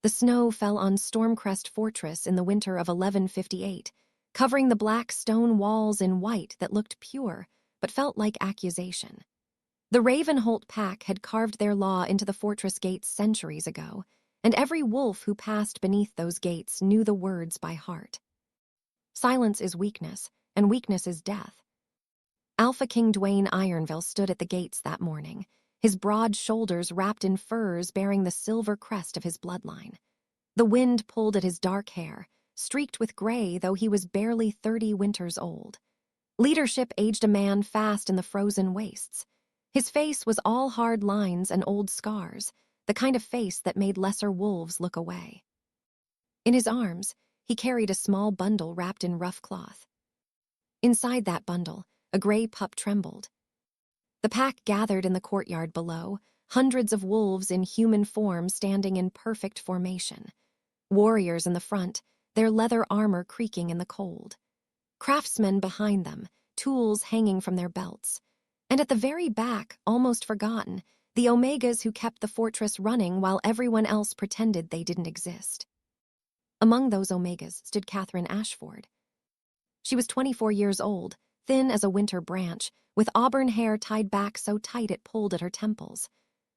The snow fell on Stormcrest Fortress in the winter of 1158, covering the black stone walls in white that looked pure but felt like accusation. The Ravenholt pack had carved their law into the fortress gates centuries ago, and every wolf who passed beneath those gates knew the words by heart. Silence is weakness, and weakness is death. Alpha King Dwayne Ironville stood at the gates that morning, his broad shoulders wrapped in furs bearing the silver crest of his bloodline. The wind pulled at his dark hair, streaked with gray though he was barely 30 winters old. Leadership aged a man fast in the frozen wastes. His face was all hard lines and old scars, the kind of face that made lesser wolves look away. In his arms, he carried a small bundle wrapped in rough cloth. Inside that bundle, a gray pup trembled. The pack gathered in the courtyard below, hundreds of wolves in human form standing in perfect formation. Warriors in the front, their leather armor creaking in the cold. Craftsmen behind them, tools hanging from their belts. And at the very back, almost forgotten, the Omegas who kept the fortress running while everyone else pretended they didn't exist. Among those Omegas stood Katherine Ashforde. She was 24 years old, thin as a winter branch, with auburn hair tied back so tight it pulled at her temples.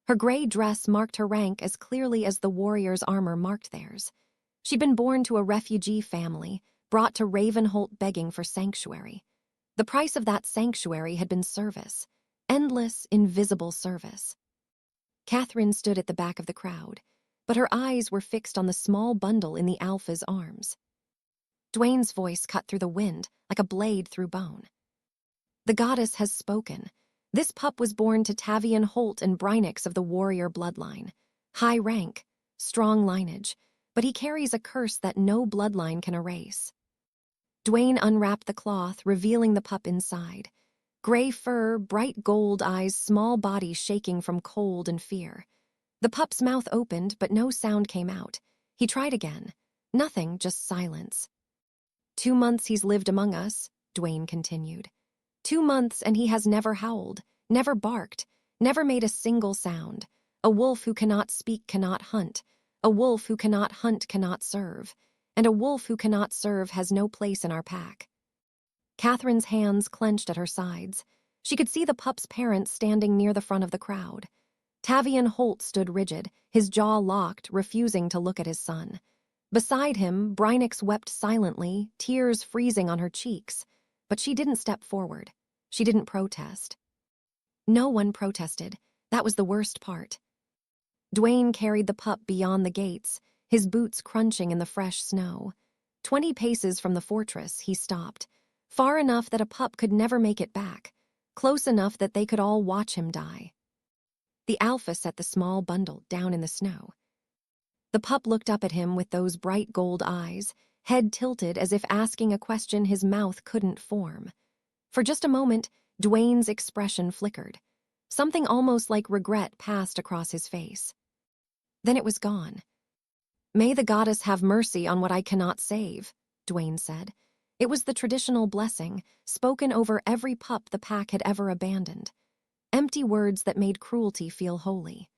Her gray dress marked her rank as clearly as the warrior's armor marked theirs. She'd been born to a refugee family, brought to Ravenholt begging for sanctuary. The price of that sanctuary had been service, endless, invisible service. Katherine stood at the back of the crowd, but her eyes were fixed on the small bundle in the Alpha's arms. Dwayne's voice cut through the wind like a blade through bone. The goddess has spoken. This pup was born to Tavian Holt and Brynix of the warrior bloodline. High rank, strong lineage, but he carries a curse that no bloodline can erase. Dwayne unwrapped the cloth, revealing the pup inside. Gray fur, bright gold eyes, small body shaking from cold and fear. The pup's mouth opened, but no sound came out. He tried again. Nothing, just silence. 2 months he's lived among us, Dwayne continued. 2 months and he has never howled, never barked, never made a single sound. A wolf who cannot speak cannot hunt. A wolf who cannot hunt cannot serve. And a wolf who cannot serve has no place in our pack. Katherine's hands clenched at her sides. She could see the pup's parents standing near the front of the crowd. Tavian Holt stood rigid, his jaw locked, refusing to look at his son. Beside him, Brynix wept silently, tears freezing on her cheeks. But she didn't step forward. She didn't protest. No one protested. That was the worst part. Dwayne carried the pup beyond the gates, his boots crunching in the fresh snow. 20 paces from the fortress, he stopped. Far enough that a pup could never make it back. Close enough that they could all watch him die. The Alpha set the small bundle down in the snow. The pup looked up at him with those bright gold eyes, head tilted as if asking a question his mouth couldn't form. For just a moment, Dwayne's expression flickered. Something almost like regret passed across his face. Then it was gone. "May the goddess have mercy on what I cannot save," Dwayne said. It was the traditional blessing, spoken over every pup the pack had ever abandoned. Empty words that made cruelty feel holy.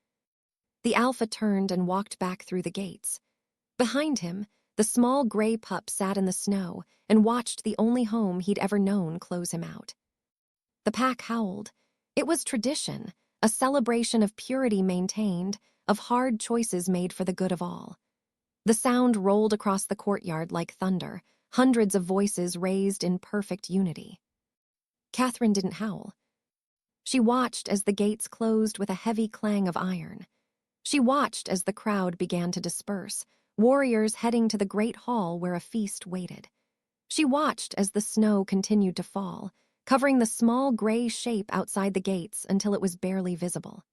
The Alpha turned and walked back through the gates. Behind him, the small gray pup sat in the snow and watched the only home he'd ever known close him out. The pack howled. It was tradition, a celebration of purity maintained, of hard choices made for the good of all. The sound rolled across the courtyard like thunder, hundreds of voices raised in perfect unity. Katherine didn't howl. She watched as the gates closed with a heavy clang of iron. She watched as the crowd began to disperse, warriors heading to the great hall where a feast waited. She watched as the snow continued to fall, covering the small gray shape outside the gates until it was barely visible.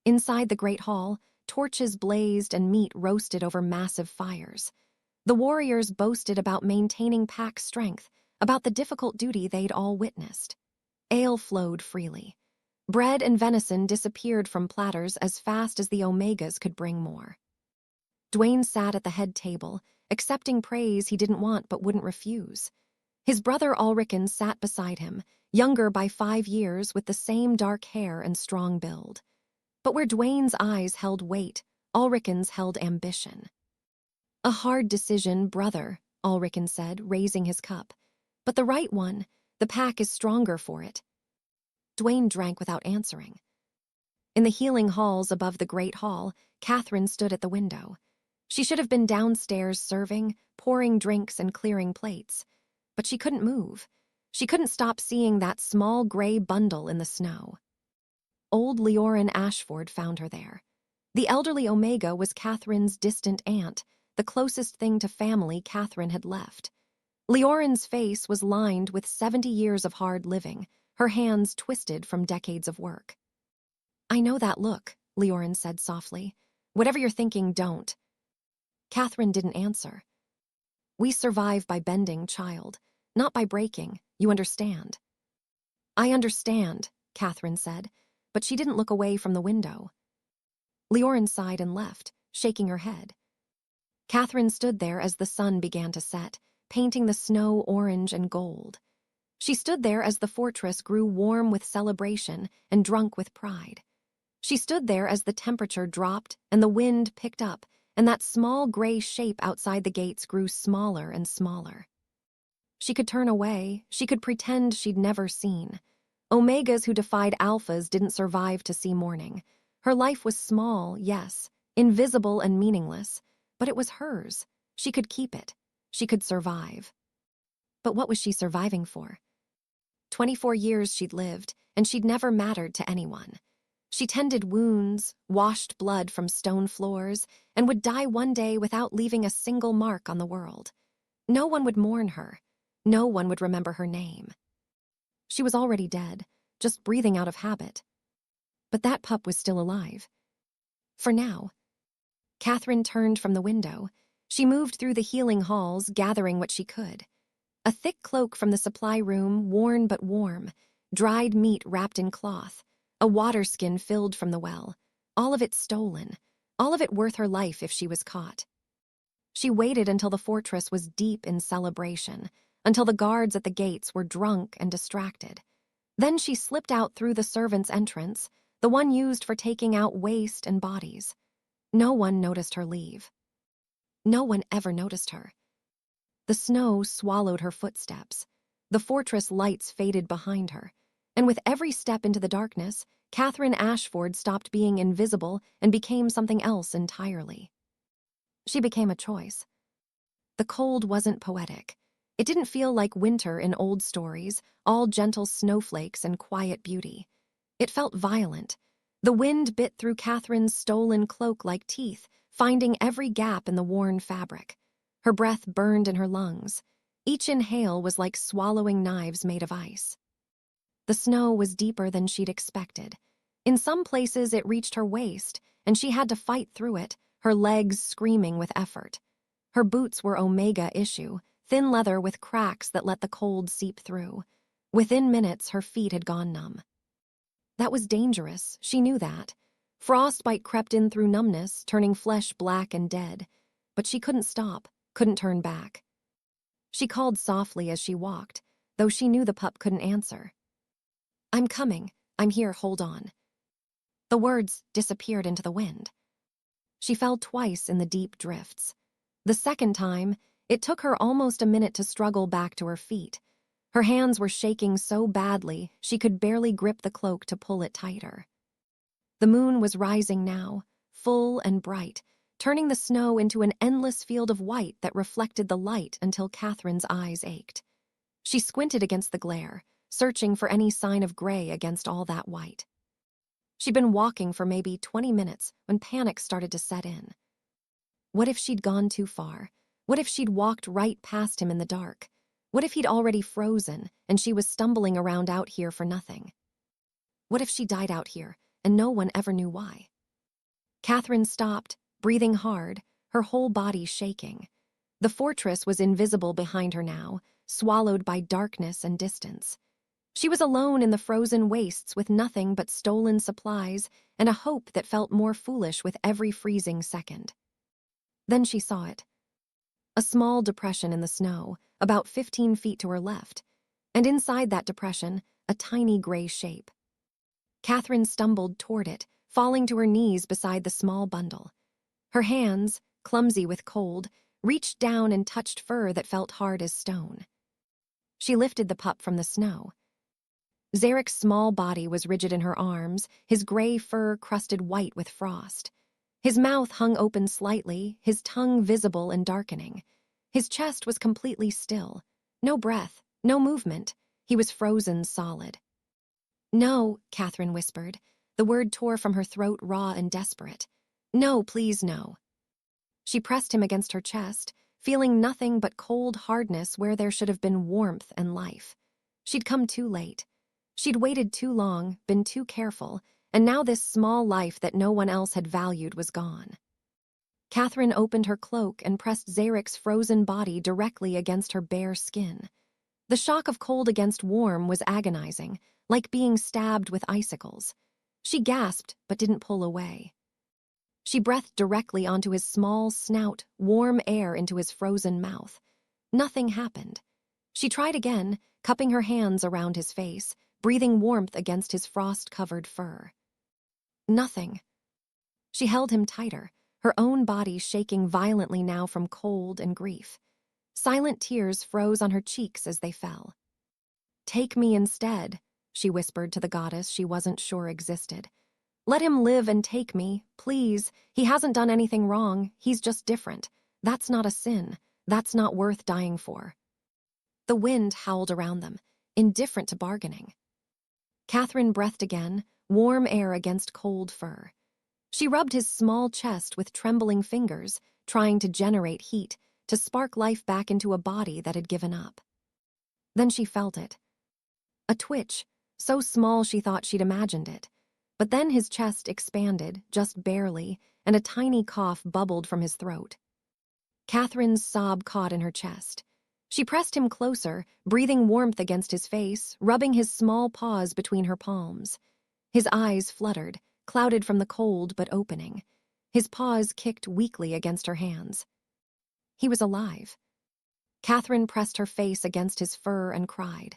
Inside the great hall, torches blazed and meat roasted over massive fires. The warriors boasted about maintaining pack strength, about the difficult duty they'd all witnessed. Ale flowed freely. Bread and venison disappeared from platters as fast as the Omegas could bring more. Dwayne sat at the head table, accepting praise he didn't want but wouldn't refuse. His brother Ulriken sat beside him, younger by 5 years with the same dark hair and strong build. But where Dwayne's eyes held weight, Ulrichens held ambition. "A hard decision, brother," Ulrichen said, raising his cup. "But the right one. The pack is stronger for it." Dwayne drank without answering. In the healing halls above the great hall, Katherine stood at the window. She should have been downstairs serving, pouring drinks and clearing plates. But she couldn't move. She couldn't stop seeing that small gray bundle in the snow. Old Katherine Ashforde found her there. The elderly Omega was Katherine's distant aunt, the closest thing to family Katherine had left. Leoren's face was lined with 70 years of hard living, her hands twisted from decades of work. "I know that look," Leoren said softly. "Whatever you're thinking, don't." Katherine didn't answer. "We survive by bending, child, not by breaking, you understand?" "I understand," Katherine said, but she didn't look away from the window. Leoren sighed and left, shaking her head. Katherine stood there as the sun began to set, painting the snow orange and gold. She stood there as the fortress grew warm with celebration and drunk with pride. She stood there as the temperature dropped and the wind picked up, and that small gray shape outside the gates grew smaller and smaller. She could turn away, she could pretend she'd never seen. Omegas who defied alphas didn't survive to see morning. Her life was small, yes, invisible and meaningless, but it was hers. She could keep it. She could survive. But what was she surviving for? 24 years she'd lived, and she'd never mattered to anyone. She tended wounds, washed blood from stone floors, and would die one day without leaving a single mark on the world. No one would mourn her. No one would remember her name. She was already dead, just breathing out of habit. But that pup was still alive. For now. Katherine turned from the window. She moved through the healing halls, gathering what she could. A thick cloak from the supply room, worn but warm, dried meat wrapped in cloth, a water skin filled from the well, all of it stolen, all of it worth her life if she was caught. She waited until the fortress was deep in celebration, until the guards at the gates were drunk and distracted. Then she slipped out through the servants' entrance, the one used for taking out waste and bodies. No one noticed her leave. No one ever noticed her. The snow swallowed her footsteps. The fortress lights faded behind her, and with every step into the darkness, Katherine Ashforde stopped being invisible and became something else entirely. She became a choice. The cold wasn't poetic. It didn't feel like winter in old stories, all gentle snowflakes and quiet beauty. It felt violent. The wind bit through Katherine's stolen cloak like teeth, finding every gap in the worn fabric. Her breath burned in her lungs. Each inhale was like swallowing knives made of ice. The snow was deeper than she'd expected. In some places it reached her waist, and she had to fight through it, her legs screaming with effort. Her boots were Omega issue, thin leather with cracks that let the cold seep through. Within minutes, her feet had gone numb. That was dangerous, she knew that. Frostbite crept in through numbness, turning flesh black and dead. But she couldn't stop, couldn't turn back. She called softly as she walked, though she knew the pup couldn't answer. "I'm coming. I'm here, hold on." The words disappeared into the wind. She fell twice in the deep drifts. The second time, it took her almost a minute to struggle back to her feet. Her hands were shaking so badly she could barely grip the cloak to pull it tighter. The moon was rising now, full and bright, turning the snow into an endless field of white that reflected the light until Katherine's eyes ached. She squinted against the glare, searching for any sign of gray against all that white. She'd been walking for maybe 20 minutes when panic started to set in. What if she'd gone too far? What if she'd walked right past him in the dark? What if he'd already frozen and she was stumbling around out here for nothing? What if she died out here and no one ever knew why? Katherine stopped, breathing hard, her whole body shaking. The fortress was invisible behind her now, swallowed by darkness and distance. She was alone in the frozen wastes with nothing but stolen supplies and a hope that felt more foolish with every freezing second. Then she saw it. A small depression in the snow, about 15 feet to her left, and inside that depression, a tiny gray shape. Katherine stumbled toward it, falling to her knees beside the small bundle. Her hands, clumsy with cold, reached down and touched fur that felt hard as stone. She lifted the pup from the snow. Zarek's small body was rigid in her arms, his gray fur crusted white with frost. His mouth hung open slightly, his tongue visible and darkening. His chest was completely still. No breath, no movement. He was frozen solid. "No," Katherine whispered. The word tore from her throat raw and desperate. "No, please no." She pressed him against her chest, feeling nothing but cold hardness where there should have been warmth and life. She'd come too late. She'd waited too long, been too careful, and now this small life that no one else had valued was gone. Katherine opened her cloak and pressed Zarek's frozen body directly against her bare skin. The shock of cold against warm was agonizing, like being stabbed with icicles. She gasped, but didn't pull away. She breathed directly onto his small snout, warm air into his frozen mouth. Nothing happened. She tried again, cupping her hands around his face, breathing warmth against his frost-covered fur. Nothing. She held him tighter, her own body shaking violently now from cold and grief. Silent tears froze on her cheeks as they fell. "Take me instead," she whispered to the goddess she wasn't sure existed. "Let him live and take me, please. He hasn't done anything wrong, he's just different. That's not a sin. That's not worth dying for." The wind howled around them, indifferent to bargaining. Katherine breathed again, warm air against cold fur. She rubbed his small chest with trembling fingers, trying to generate heat, to spark life back into a body that had given up. Then she felt it. A twitch, so small she thought she'd imagined it. But then his chest expanded, just barely, and a tiny cough bubbled from his throat. Katherine's sob caught in her chest. She pressed him closer, breathing warmth against his face, rubbing his small paws between her palms. His eyes fluttered, clouded from the cold but opening. His paws kicked weakly against her hands. He was alive. Katherine pressed her face against his fur and cried.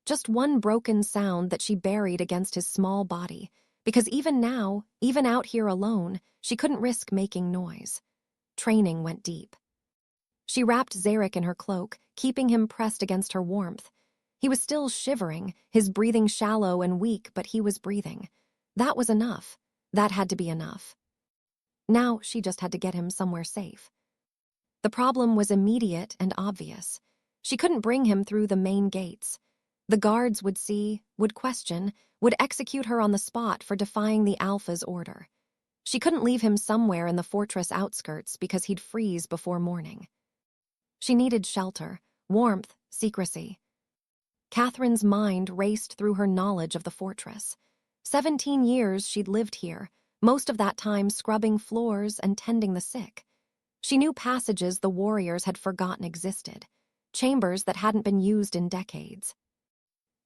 Just one broken sound that she buried against his small body, because even now, even out here alone, she couldn't risk making noise. Training went deep. She wrapped Zarek in her cloak, keeping him pressed against her warmth. He was still shivering, his breathing shallow and weak, but he was breathing. That was enough. That had to be enough. Now she just had to get him somewhere safe. The problem was immediate and obvious. She couldn't bring him through the main gates. The guards would see, would question, would execute her on the spot for defying the Alpha's order. She couldn't leave him somewhere in the fortress outskirts because he'd freeze before morning. She needed shelter, warmth, secrecy. Katherine's mind raced through her knowledge of the fortress. 17 years she'd lived here, most of that time scrubbing floors and tending the sick. She knew passages the warriors had forgotten existed, chambers that hadn't been used in decades.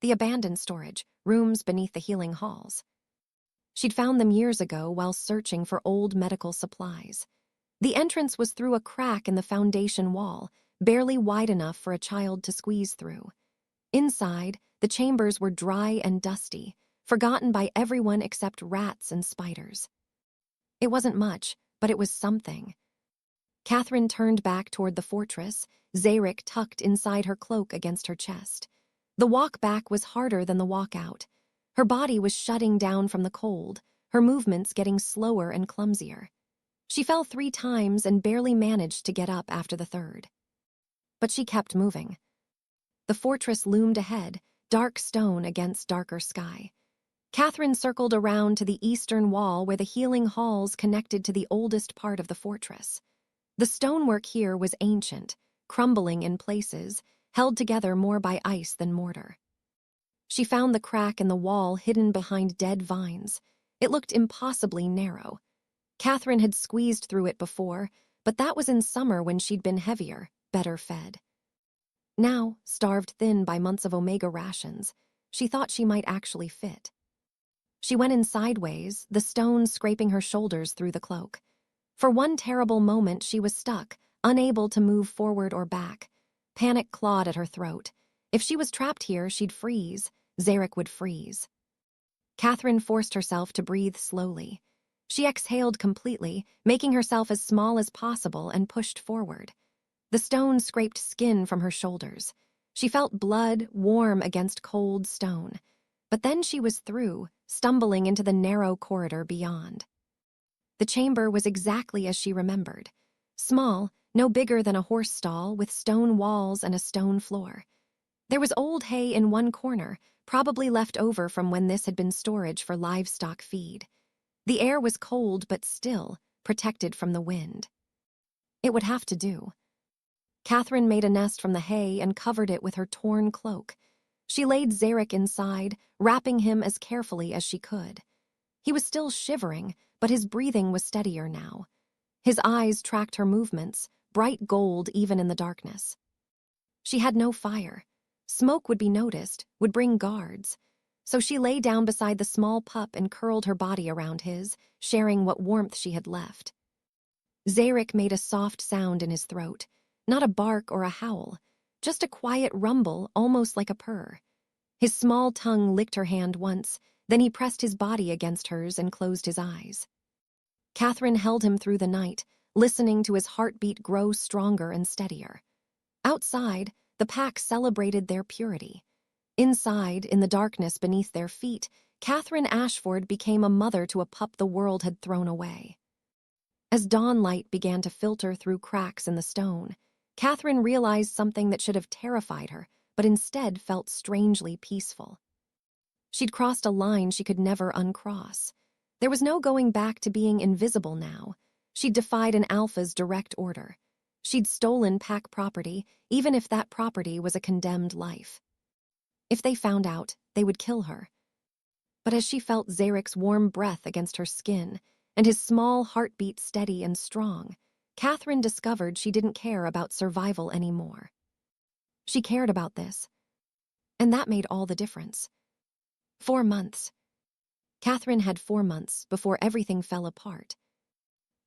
The abandoned storage, rooms beneath the healing halls. She'd found them years ago while searching for old medical supplies. The entrance was through a crack in the foundation wall, barely wide enough for a child to squeeze through. Inside, the chambers were dry and dusty, forgotten by everyone except rats and spiders. It wasn't much, but it was something. Katherine turned back toward the fortress, Zarek tucked inside her cloak against her chest. The walk back was harder than the walk out. Her body was shutting down from the cold, her movements getting slower and clumsier. She fell 3 times and barely managed to get up after the third. But she kept moving. The fortress loomed ahead, dark stone against darker sky. Katherine circled around to the eastern wall where the healing halls connected to the oldest part of the fortress. The stonework here was ancient, crumbling in places, held together more by ice than mortar. She found the crack in the wall hidden behind dead vines. It looked impossibly narrow. Katherine had squeezed through it before, but that was in summer when she'd been heavier, better fed. Now, starved thin by months of omega rations, she thought she might actually fit. She went in sideways, the stone scraping her shoulders through the cloak. For one terrible moment she was stuck, unable to move forward or back. Panic clawed at her throat. If she was trapped here, she'd freeze. Zarek would freeze. Katherine forced herself to breathe slowly. She exhaled completely, making herself as small as possible, and pushed forward. The stone scraped skin from her shoulders. She felt blood warm against cold stone. But then she was through, stumbling into the narrow corridor beyond. The chamber was exactly as she remembered. Small, no bigger than a horse stall, with stone walls and a stone floor. There was old hay in one corner, probably left over from when this had been storage for livestock feed. The air was cold but still, protected from the wind. It would have to do. Katherine made a nest from the hay and covered it with her torn cloak. She laid Zarek inside, wrapping him as carefully as she could. He was still shivering, but his breathing was steadier now. His eyes tracked her movements, bright gold even in the darkness. She had no fire. Smoke would be noticed, would bring guards. So she lay down beside the small pup and curled her body around his, sharing what warmth she had left. Zarek made a soft sound in his throat, not a bark or a howl, just a quiet rumble, almost like a purr. His small tongue licked her hand once, then he pressed his body against hers and closed his eyes. Katherine held him through the night, listening to his heartbeat grow stronger and steadier. Outside, the pack celebrated their purity. Inside, in the darkness beneath their feet, Katherine Ashforde became a mother to a pup the world had thrown away. As dawnlight began to filter through cracks in the stone, Katherine realized something that should have terrified her, but instead felt strangely peaceful. She'd crossed a line she could never uncross. There was no going back to being invisible now. She'd defied an alpha's direct order. She'd stolen pack property, even if that property was a condemned life. If they found out, they would kill her. But as she felt Zarek's warm breath against her skin, and his small heartbeat steady and strong, Katherine discovered she didn't care about survival anymore. She cared about this. And that made all the difference. 4 months. Katherine had 4 months before everything fell apart.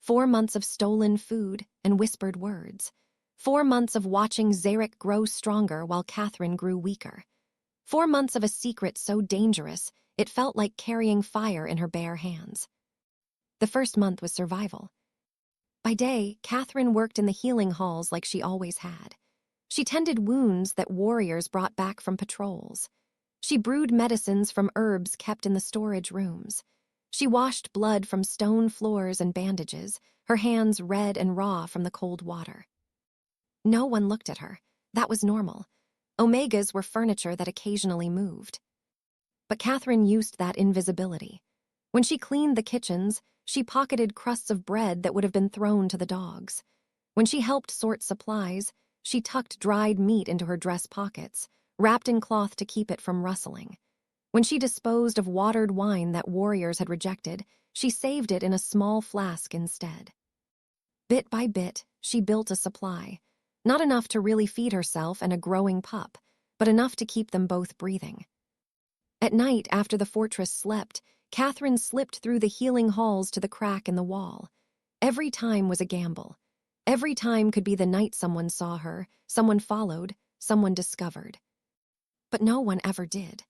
4 months of stolen food and whispered words. 4 months of watching Zarek grow stronger while Katherine grew weaker. 4 months of a secret so dangerous, it felt like carrying fire in her bare hands. The first month was survival. By day, Katherine worked in the healing halls like she always had. She tended wounds that warriors brought back from patrols. She brewed medicines from herbs kept in the storage rooms. She washed blood from stone floors and bandages, her hands red and raw from the cold water. No one looked at her. That was normal. Omegas were furniture that occasionally moved. But Katherine used that invisibility. When she cleaned the kitchens, she pocketed crusts of bread that would have been thrown to the dogs. When she helped sort supplies, she tucked dried meat into her dress pockets, wrapped in cloth to keep it from rustling. When she disposed of watered wine that warriors had rejected, she saved it in a small flask instead. Bit by bit, she built a supply. Not enough to really feed herself and a growing pup, but enough to keep them both breathing. At night, after the fortress slept, Katherine slipped through the healing halls to the crack in the wall. Every time was a gamble. Every time could be the night someone saw her, someone followed, someone discovered. But no one ever did.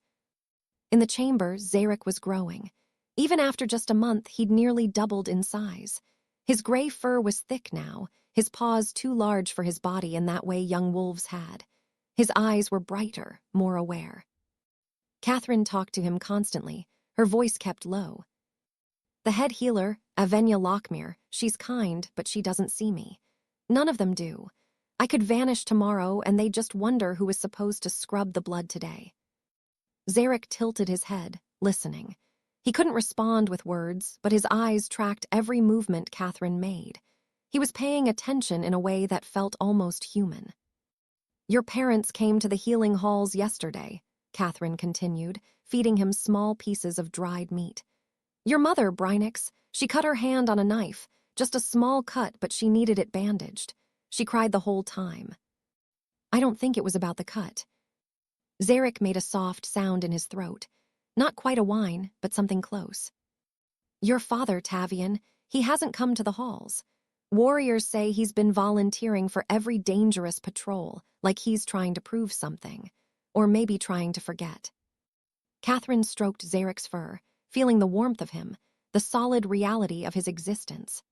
In the chamber, Zarek was growing. Even after just a month, he'd nearly doubled in size. His gray fur was thick now, his paws too large for his body in that way young wolves had. His eyes were brighter, more aware. Katherine talked to him constantly, her voice kept low. The head healer, Avenya Lockmere, she's kind, but she doesn't see me. None of them do. I could vanish tomorrow and they'd just wonder who was supposed to scrub the blood today. Zarek tilted his head, listening. He couldn't respond with words, but his eyes tracked every movement Katherine made. He was paying attention in a way that felt almost human. Your parents came to the healing halls yesterday, Katherine continued, feeding him small pieces of dried meat. Your mother, Brynix, she cut her hand on a knife, just a small cut, but she needed it bandaged. She cried the whole time. I don't think it was about the cut. Zarek made a soft sound in his throat. Not quite a whine, but something close. Your father, Tavian, he hasn't come to the halls. Warriors say he's been volunteering for every dangerous patrol, like he's trying to prove something. Or maybe trying to forget. Katherine stroked Zarek's fur, feeling the warmth of him, the solid reality of his existence.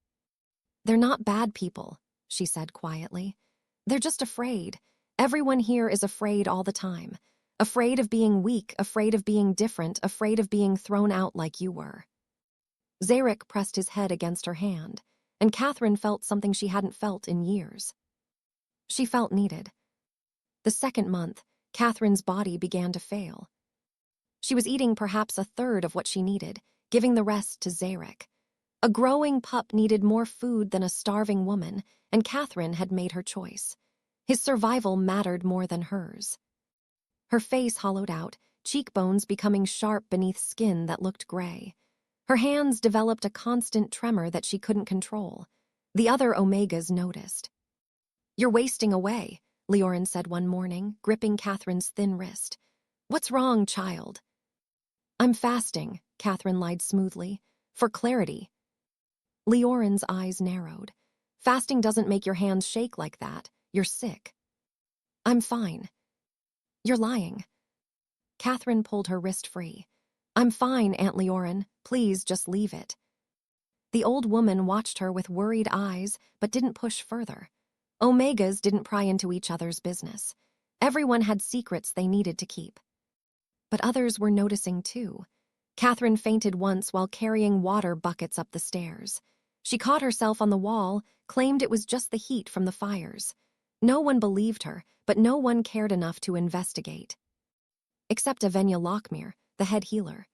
"They're not bad people," she said quietly. "They're just afraid. Everyone here is afraid all the time. Afraid of being weak, afraid of being different, afraid of being thrown out like you were." Zarek pressed his head against her hand, and Katherine felt something she hadn't felt in years. She felt needed. The second month, Catherine's body began to fail. She was eating perhaps a third of what she needed, giving the rest to Zarek. A growing pup needed more food than a starving woman, and Katherine had made her choice. His survival mattered more than hers. Her face hollowed out, cheekbones becoming sharp beneath skin that looked gray. Her hands developed a constant tremor that she couldn't control. The other Omegas noticed. "You're wasting away," Leorin said one morning, gripping Catherine's thin wrist. "What's wrong, child?" "I'm fasting," Katherine lied smoothly. "For clarity." Leorin's eyes narrowed. "Fasting doesn't make your hands shake like that. You're sick." "I'm fine." "You're lying." Katherine pulled her wrist free. "I'm fine, Aunt Leorin. Please just leave it." The old woman watched her with worried eyes, but didn't push further. Omegas didn't pry into each other's business. Everyone had secrets they needed to keep. But others were noticing too. Katherine fainted once while carrying water buckets up the stairs. She caught herself on the wall, claimed it was just the heat from the fires. No one believed her, but no one cared enough to investigate. Except Avenya Lockmere, the head healer.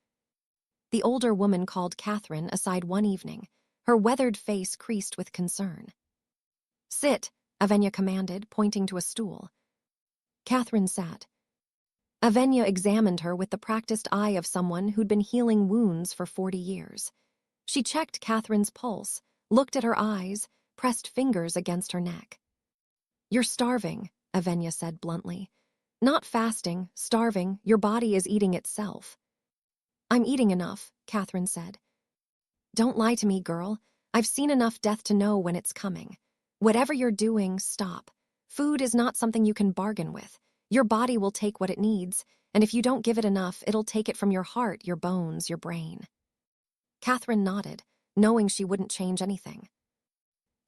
The older woman called Katherine aside one evening, her weathered face creased with concern. "Sit," Avenya commanded, pointing to a stool. Katherine sat. Avenya examined her with the practiced eye of someone who'd been healing wounds for 40 years. She checked Catherine's pulse, looked at her eyes, pressed fingers against her neck. "You're starving," Avenya said bluntly. "Not fasting, starving. Your body is eating itself." "I'm eating enough," Katherine said. "Don't lie to me, girl. I've seen enough death to know when it's coming. Whatever you're doing, stop. Food is not something you can bargain with. Your body will take what it needs, and if you don't give it enough, it'll take it from your heart, your bones, your brain." Katherine nodded, knowing she wouldn't change anything.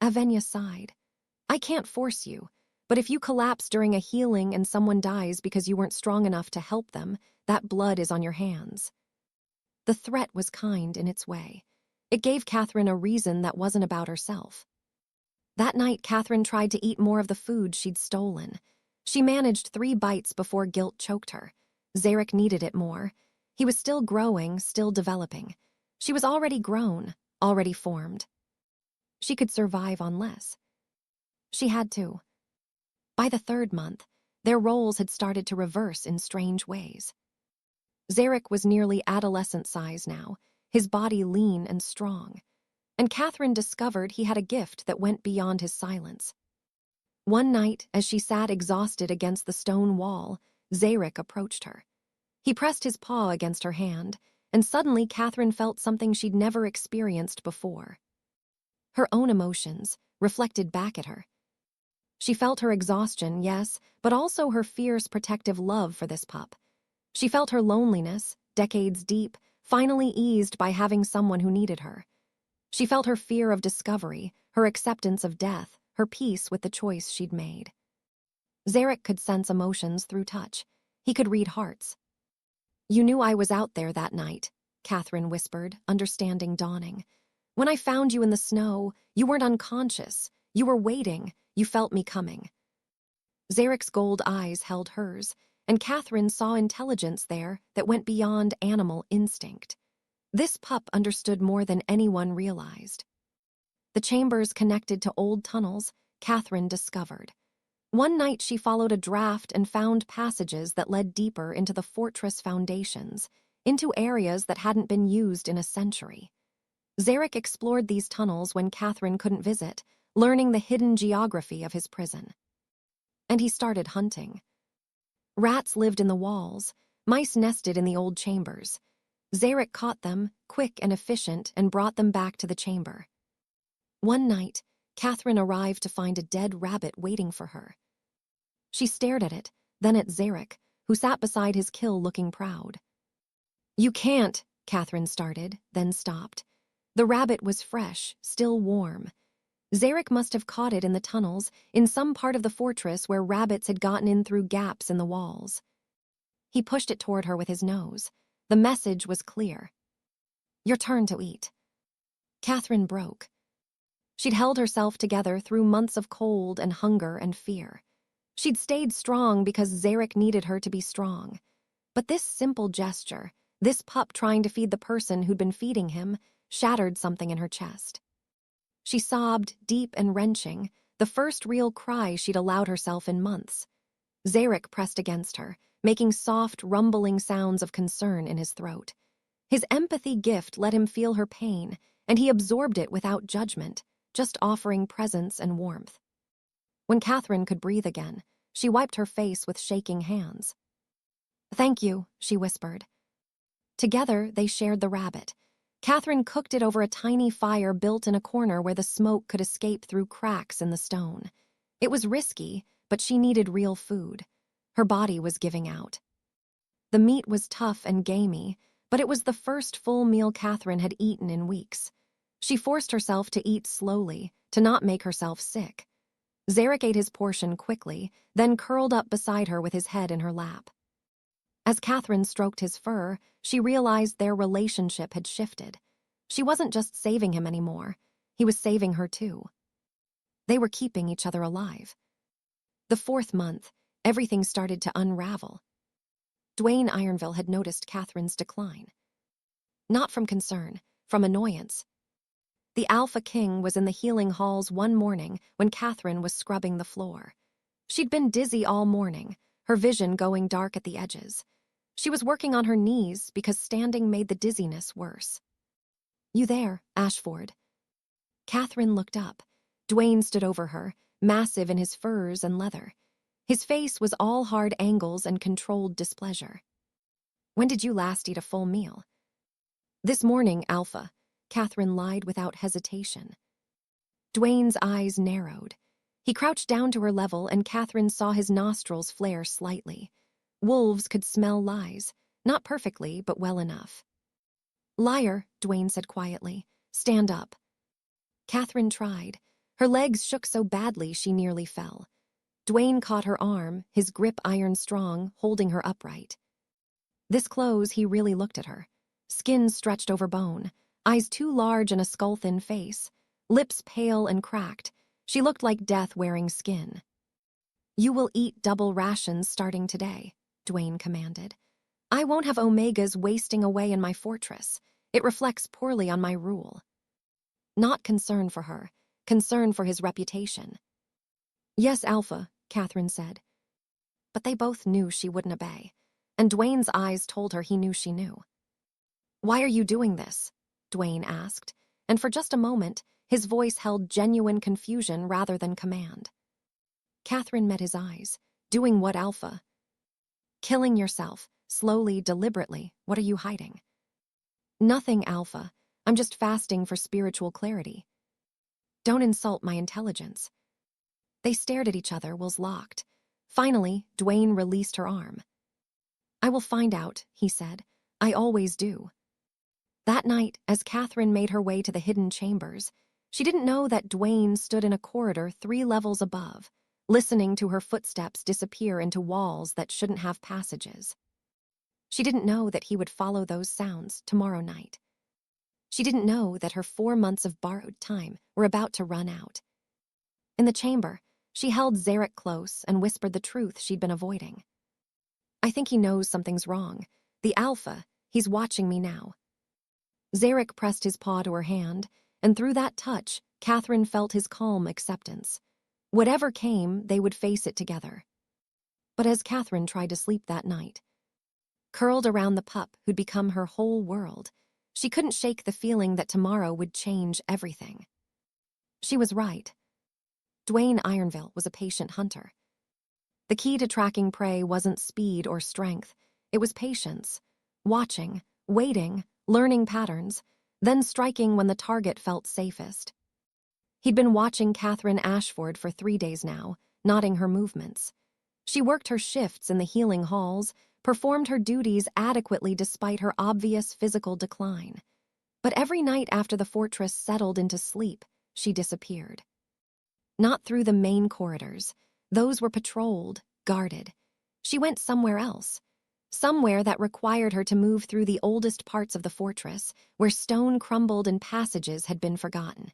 Avenya sighed. "I can't force you, but if you collapse during a healing and someone dies because you weren't strong enough to help them, that blood is on your hands." The threat was kind in its way. It gave Katherine a reason that wasn't about herself. That night, Katherine tried to eat more of the food she'd stolen. She managed 3 bites before guilt choked her. Zarek needed it more. He was still growing, still developing. She was already grown, already formed. She could survive on less. She had to. By the 3rd month, their roles had started to reverse in strange ways. Zarek was nearly adolescent size now, his body lean and strong. And Katherine discovered he had a gift that went beyond his silence. One night, as she sat exhausted against the stone wall, Zarek approached her. He pressed his paw against her hand, and suddenly Katherine felt something she'd never experienced before. Her own emotions, reflected back at her. She felt her exhaustion, yes, but also her fierce protective love for this pup. She felt her loneliness, decades deep, finally eased by having someone who needed her. She felt her fear of discovery, her acceptance of death, her peace with the choice she'd made. Zarek could sense emotions through touch. He could read hearts. "You knew I was out there that night," Katherine whispered, understanding dawning. "When I found you in the snow, you weren't unconscious. You were waiting. You felt me coming." Zarek's gold eyes held hers, and Katherine saw intelligence there that went beyond animal instinct. This pup understood more than anyone realized. The chambers connected to old tunnels, Katherine discovered. One night she followed a draft and found passages that led deeper into the fortress foundations, into areas that hadn't been used in a century. Zarek explored these tunnels when Katherine couldn't visit, learning the hidden geography of his prison. And he started hunting. Rats lived in the walls, mice nested in the old chambers. Zarek caught them, quick and efficient, and brought them back to the chamber. One night, Katherine arrived to find a dead rabbit waiting for her. She stared at it, then at Zarek, who sat beside his kill looking proud. "You can't," Katherine started, then stopped. The rabbit was fresh, still warm. Zarek must have caught it in the tunnels, in some part of the fortress where rabbits had gotten in through gaps in the walls. He pushed it toward her with his nose. The message was clear. Your turn to eat. Katherine broke. She'd held herself together through months of cold and hunger and fear. She'd stayed strong because Zarek needed her to be strong. But this simple gesture, this pup trying to feed the person who'd been feeding him, shattered something in her chest. She sobbed, deep and wrenching, the first real cry she'd allowed herself in months. Zarek pressed against her, making soft, rumbling sounds of concern in his throat. His empathy gift let him feel her pain, and he absorbed it without judgment, just offering presence and warmth. When Katherine could breathe again, she wiped her face with shaking hands. Thank you, she whispered. Together, they shared the rabbit. Katherine cooked it over a tiny fire built in a corner where the smoke could escape through cracks in the stone. It was risky, but she needed real food. Her body was giving out. The meat was tough and gamey, but it was the first full meal Katherine had eaten in weeks. She forced herself to eat slowly, to not make herself sick. Zarek ate his portion quickly, then curled up beside her with his head in her lap. As Katherine stroked his fur, she realized their relationship had shifted. She wasn't just saving him anymore. He was saving her too. They were keeping each other alive. The 4th month, everything started to unravel. Dwayne Ironville had noticed Katherine's decline. Not from concern, from annoyance. The Alpha King was in the healing halls one morning when Katherine was scrubbing the floor. She'd been dizzy all morning, her vision going dark at the edges. She was working on her knees because standing made the dizziness worse. You there, Ashforde? Katherine looked up. Dwayne stood over her, massive in his furs and leather. His face was all hard angles and controlled displeasure. When did you last eat a full meal? This morning, Alpha, Katherine lied without hesitation. Dwayne's eyes narrowed. He crouched down to her level and Katherine saw his nostrils flare slightly. Wolves could smell lies, not perfectly, but well enough. Liar, Dwayne said quietly. Stand up. Katherine tried. Her legs shook so badly she nearly fell. Dwayne caught her arm, his grip iron strong, holding her upright. This close, he really looked at her. Skin stretched over bone, eyes too large in a skull-thin face, lips pale and cracked. She looked like death wearing skin. You will eat double rations starting today, Dwayne commanded. I won't have omegas wasting away in my fortress. It reflects poorly on my rule. Not concern for her, concern for his reputation. Yes, Alpha, Katherine said. But they both knew she wouldn't obey, and Dwayne's eyes told her he knew she knew. Why are you doing this? Dwayne asked, and for just a moment, his voice held genuine confusion rather than command. Katherine met his eyes. Doing what, Alpha? Killing yourself, slowly, deliberately. What are you hiding? Nothing, Alpha. I'm just fasting for spiritual clarity. Don't insult my intelligence. They stared at each other, wills locked. Finally, Dwayne released her arm. I will find out, he said. I always do. That night, as Katherine made her way to the hidden chambers, she didn't know that Dwayne stood in a corridor 3 levels above, listening to her footsteps disappear into walls that shouldn't have passages. She didn't know that he would follow those sounds tomorrow night. She didn't know that her 4 months of borrowed time were about to run out. In the chamber, she held Zarek close and whispered the truth she'd been avoiding. I think he knows something's wrong. The Alpha, he's watching me now. Zarek pressed his paw to her hand, and through that touch, Katherine felt his calm acceptance. Whatever came, they would face it together. But as Katherine tried to sleep that night, curled around the pup who'd become her whole world, she couldn't shake the feeling that tomorrow would change everything. She was right. Dwayne Ironville was a patient hunter. The key to tracking prey wasn't speed or strength. It was patience, watching, waiting, learning patterns, then striking when the target felt safest. He'd been watching Katherine Ashforde for 3 days now, noting her movements. She worked her shifts in the healing halls, performed her duties adequately despite her obvious physical decline. But every night after the fortress settled into sleep, she disappeared. Not through the main corridors. Those were patrolled, guarded. She went somewhere else. Somewhere that required her to move through the oldest parts of the fortress, where stone crumbled and passages had been forgotten.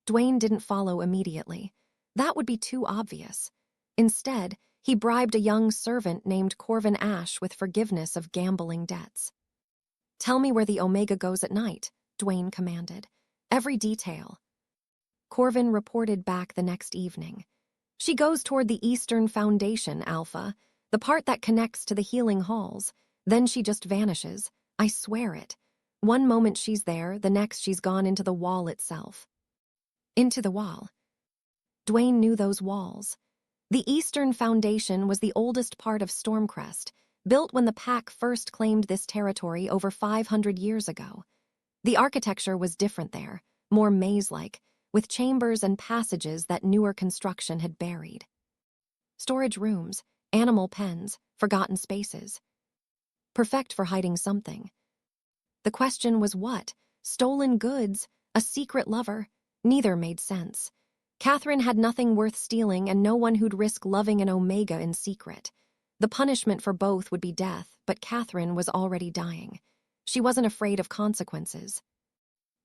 Dwayne didn't follow immediately. That would be too obvious. Instead, he bribed a young servant named Katherine Ashforde with forgiveness of gambling debts. "Tell me where the Omega goes at night," Dwayne commanded. "Every detail." Katherine reported back the next evening. "She goes toward the Eastern Foundation, Alpha, the part that connects to the healing halls. Then she just vanishes. I swear it. One moment she's there, the next she's gone into the wall itself." Into the wall. Dwayne knew those walls. The Eastern Foundation was the oldest part of Stormcrest, built when the Pack first claimed this territory over 500 years ago. The architecture was different there, more maze-like, with chambers and passages that newer construction had buried. Storage rooms, animal pens, forgotten spaces. Perfect for hiding something. The question was what? Stolen goods? A secret lover? Neither made sense. Katherine had nothing worth stealing and no one who'd risk loving an Omega in secret. The punishment for both would be death, but Katherine was already dying. She wasn't afraid of consequences.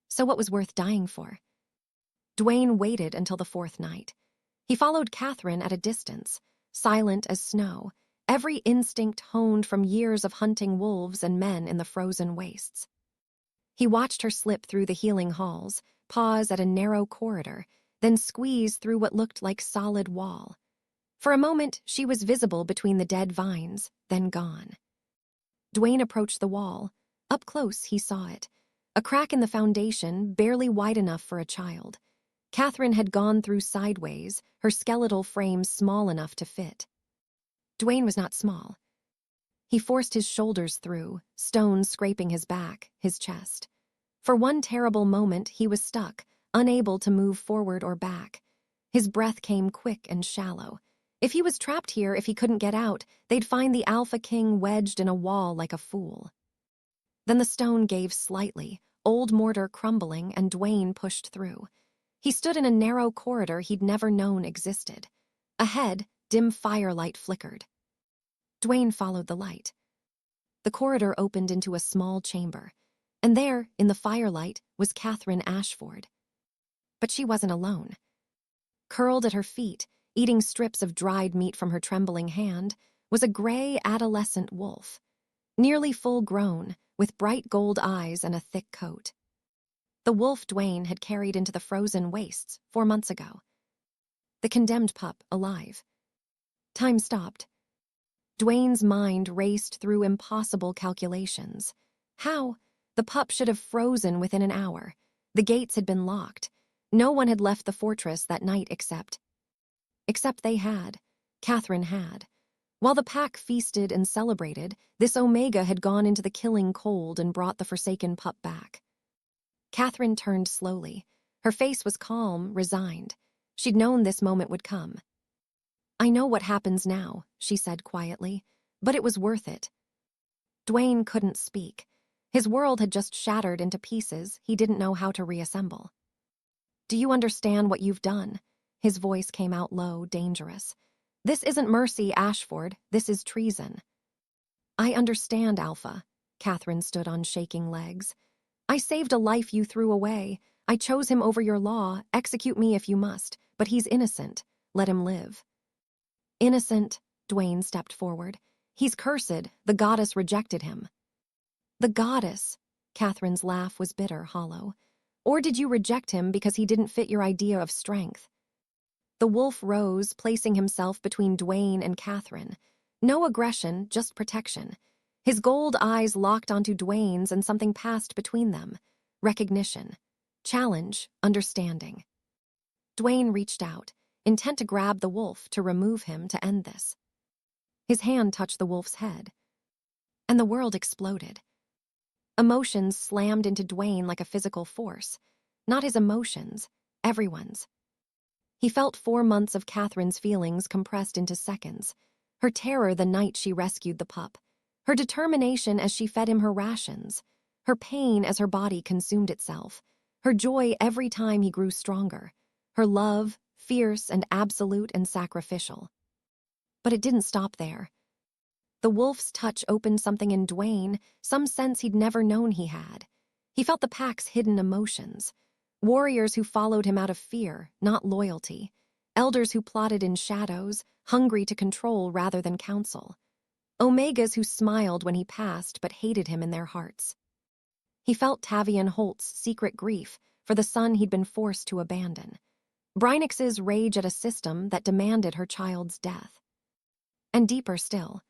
So what was worth dying for? Dwayne waited until the fourth night. He followed Katherine at a distance, silent as snow, every instinct honed from years of hunting wolves and men in the frozen wastes. He watched her slip through the healing halls, pause at a narrow corridor, then squeeze through what looked like solid wall. For a moment, she was visible between the dead vines, then gone. Dwayne approached the wall. Up close, he saw it. A crack in the foundation, barely wide enough for a child. Katherine had gone through sideways, her skeletal frame small enough to fit. Dwayne was not small. He forced his shoulders through, stones scraping his back, his chest. For one terrible moment, he was stuck, unable to move forward or back. His breath came quick and shallow. If he was trapped here, if he couldn't get out, they'd find the Alpha King wedged in a wall like a fool. Then the stone gave slightly, old mortar crumbling, and Dwayne pushed through. He stood in a narrow corridor he'd never known existed. Ahead, dim firelight flickered. Dwayne followed the light. The corridor opened into a small chamber, and there, in the firelight, was Katherine Ashforde. But she wasn't alone. Curled at her feet, eating strips of dried meat from her trembling hand, was a gray adolescent wolf, nearly full-grown, with bright gold eyes and a thick coat. The wolf Dwayne had carried into the frozen wastes 4 months ago. The condemned pup alive. Time stopped. Dwayne's mind raced through impossible calculations. How? The pup should have frozen within an hour. The gates had been locked. No one had left the fortress that night except they had. Katherine had. While the Pack feasted and celebrated, this Omega had gone into the killing cold and brought the forsaken pup back. Katherine turned slowly. Her face was calm, resigned. She'd known this moment would come. "I know what happens now," she said quietly, "but it was worth it." Dwayne couldn't speak. His world had just shattered into pieces he didn't know how to reassemble. "Do you understand what you've done?" His voice came out low, dangerous. "This isn't mercy, Ashforde. This is treason." "I understand, Alpha." Katherine stood on shaking legs. "I saved a life you threw away. I chose him over your law. Execute me if you must. But he's innocent. Let him live." "Innocent," Dwayne stepped forward. "He's cursed. The goddess rejected him." "The goddess?" Katherine's laugh was bitter, hollow. "Or did you reject him because he didn't fit your idea of strength?" The wolf rose, placing himself between Dwayne and Katherine. No aggression, just protection. His gold eyes locked onto Dwayne's and something passed between them. Recognition. Challenge. Understanding. Dwayne reached out, intent to grab the wolf, to remove him, to end this. His hand touched the wolf's head. And the world exploded. Emotions slammed into Dwayne like a physical force. Not his emotions, everyone's. He felt 4 months of Katherine's feelings compressed into seconds. Her terror the night she rescued the pup. Her determination as she fed him her rations. her pain as her body consumed itself, her joy every time he grew stronger, her love, fierce and absolute and sacrificial. But it didn't stop there. The wolf's touch opened something in Dwayne, some sense he'd never known he had. He felt the pack's hidden emotions. Warriors who followed him out of fear, not loyalty. Elders who plotted in shadows, hungry to control rather than counsel. Omegas who smiled when he passed but hated him in their hearts. He felt Tavian Holt's secret grief for the son he'd been forced to abandon. Brynix's rage at a system that demanded her child's death. And deeper still,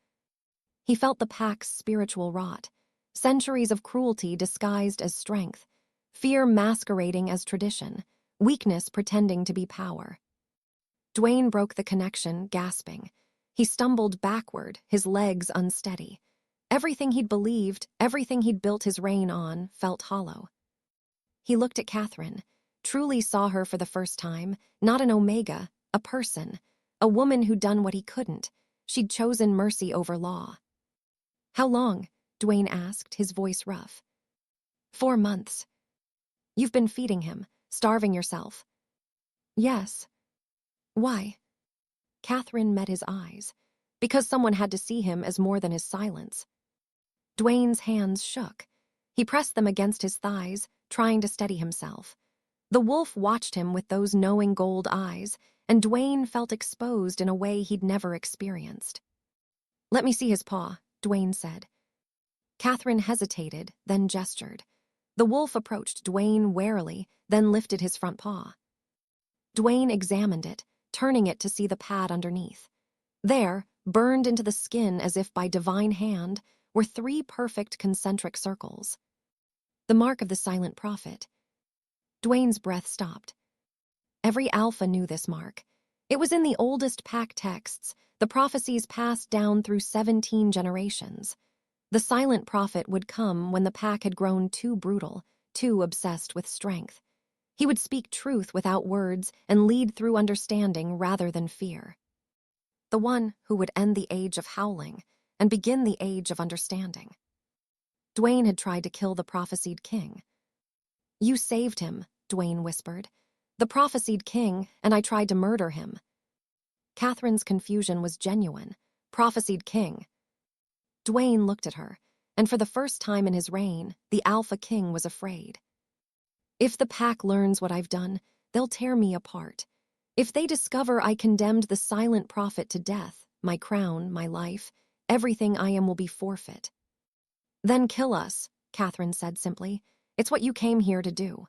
he felt the pack's spiritual rot, centuries of cruelty disguised as strength, fear masquerading as tradition, weakness pretending to be power. Dwayne broke the connection, gasping. He stumbled backward, his legs unsteady. Everything he'd believed, everything he'd built his reign on, felt hollow. He looked at Katherine, truly saw her for the first time, not an Omega, a person, a woman who'd done what he couldn't. She'd chosen mercy over law. "How long?" Dwayne asked, his voice rough. 4 months. "You've been feeding him, starving yourself." "Yes." "Why?" Katherine met his eyes. Because someone had to see him as more than his silence. Dwayne's hands shook. He pressed them against his thighs, trying to steady himself. The wolf watched him with those knowing gold eyes, and Dwayne felt exposed in a way he'd never experienced. "Let me see his paw," Dwayne said. Katherine hesitated, then gestured. The wolf approached Dwayne warily, then lifted his front paw. Dwayne examined it, turning it to see the pad underneath. There, burned into the skin as if by divine hand, were 3 perfect concentric circles. The mark of the silent prophet. Dwayne's breath stopped. Every alpha knew this mark. It was in the oldest pack texts, the prophecies passed down through 17 generations. The silent prophet would come when the pack had grown too brutal, too obsessed with strength. He would speak truth without words and lead through understanding rather than fear. The one who would end the age of howling and begin the age of understanding. Dwayne had tried to kill the prophesied king. "You saved him," Dwayne whispered. "The prophesied king, and I tried to murder him." Katherine's confusion was genuine. Prophesied king. Dwayne looked at her, and for the first time in his reign, the Alpha King was afraid. "If the pack learns what I've done, they'll tear me apart. If they discover I condemned the silent prophet to death, my crown, my life, everything I am will be forfeit." "Then kill us," Katherine said simply. "It's what you came here to do."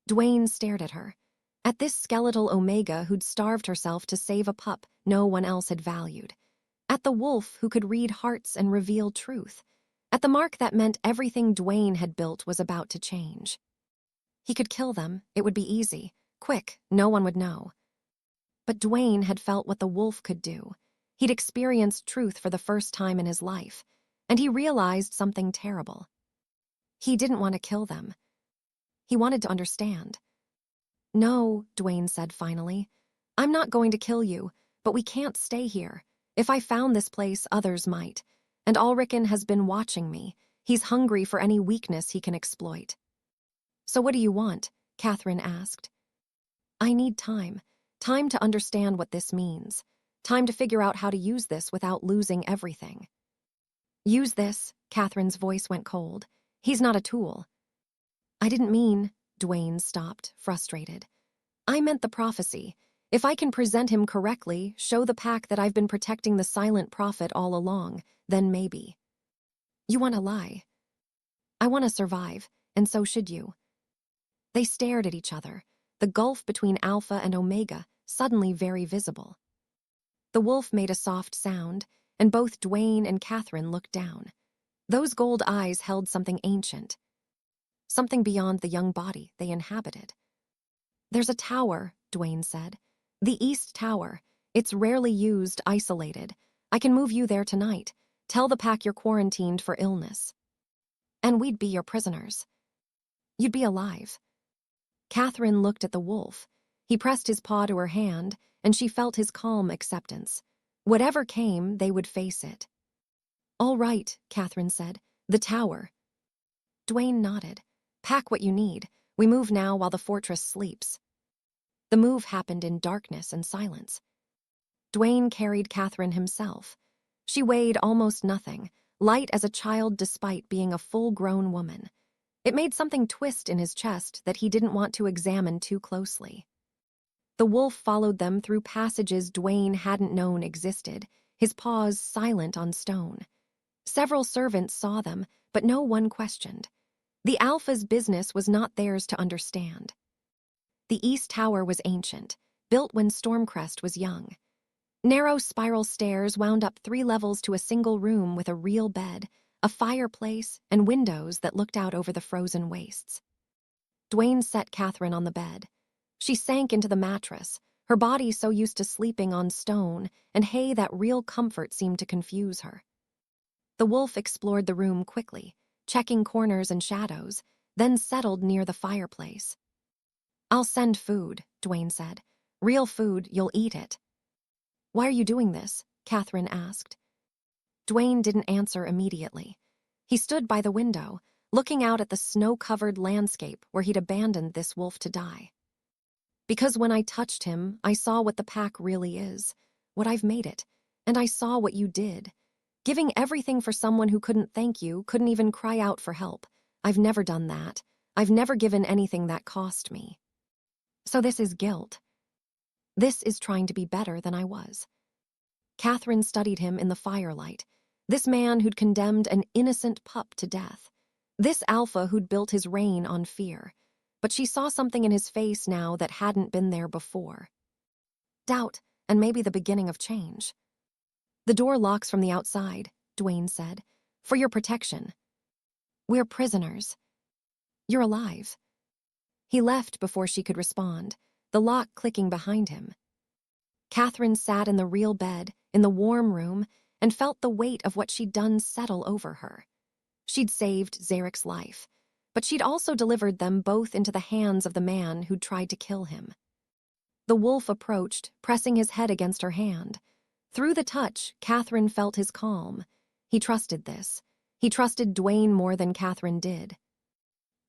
Dwayne stared at her. At this skeletal Omega who'd starved herself to save a pup no one else had valued. At the wolf who could read hearts and reveal truth. At the mark that meant everything Dwayne had built was about to change. He could kill them, it would be easy, quick, no one would know. But Dwayne had felt what the wolf could do. He'd experienced truth for the first time in his life, and he realized something terrible. He didn't want to kill them. He wanted to understand. "No," Dwayne said finally. "I'm not going to kill you, but we can't stay here. If I found this place, others might. And Ulriken has been watching me. He's hungry for any weakness he can exploit." "So what do you want?" Katherine asked. "I need time. Time to understand what this means. Time to figure out how to use this without losing everything." "Use this," Katherine's voice went cold. "He's not a tool." "I didn't mean," Dwayne stopped, frustrated. "I meant the prophecy. If I can present him correctly, show the pack that I've been protecting the silent prophet all along, then maybe." "You want to lie." "I want to survive, and so should you." They stared at each other, the gulf between Alpha and Omega suddenly very visible. The wolf made a soft sound, and both Dwayne and Katherine looked down. Those gold eyes held something ancient, something beyond the young body they inhabited. "There's a tower," Dwayne said. "The East Tower. It's rarely used, isolated. I can move you there tonight. Tell the pack you're quarantined for illness. And we'd be your prisoners. You'd be alive." Katherine looked at the wolf. He pressed his paw to her hand, and she felt his calm acceptance. Whatever came, they would face it. "All right," Katherine said. "The tower." Dwayne nodded. Pack what you need. We move now while the fortress sleeps. The move happened in darkness and silence. Dwayne carried Katherine himself. She weighed almost nothing, light as a child despite being a full-grown woman. It made something twist in his chest that he didn't want to examine too closely. The wolf followed them through passages Dwayne hadn't known existed, his paws silent on stone. Several servants saw them, but no one questioned. The Alpha's business was not theirs to understand. The East Tower was ancient, built when Stormcrest was young. Narrow spiral stairs wound up 3 levels to a single room with a real bed, a fireplace, and windows that looked out over the frozen wastes. Dwayne set Katherine on the bed. She sank into the mattress, her body so used to sleeping on stone and hay that real comfort seemed to confuse her. The wolf explored the room quickly, checking corners and shadows, then settled near the fireplace. "I'll send food," Dwayne said. "Real food, you'll eat it." "Why are you doing this?" Katherine asked. Dwayne didn't answer immediately. He stood by the window, looking out at the snow-covered landscape where he'd abandoned this wolf to die. "Because when I touched him, I saw what the pack really is, what I've made it, and I saw what you did. Giving everything for someone who couldn't thank you, couldn't even cry out for help. I've never done that. I've never given anything that cost me. So this is guilt. This is trying to be better than I was." Katherine studied him in the firelight. This man who'd condemned an innocent pup to death. This alpha who'd built his reign on fear. But she saw something in his face now that hadn't been there before. Doubt, and maybe the beginning of change. "The door locks from the outside," Dwayne said. "For your protection. We're prisoners. You're alive." He left before she could respond, the lock clicking behind him. Katherine sat in the real bed, in the warm room, and felt the weight of what she'd done settle over her. She'd saved Zarek's life, but she'd also delivered them both into the hands of the man who'd tried to kill him. The wolf approached, pressing his head against her hand. Through the touch, Katherine felt his calm. He trusted this. He trusted Dwayne more than Katherine did.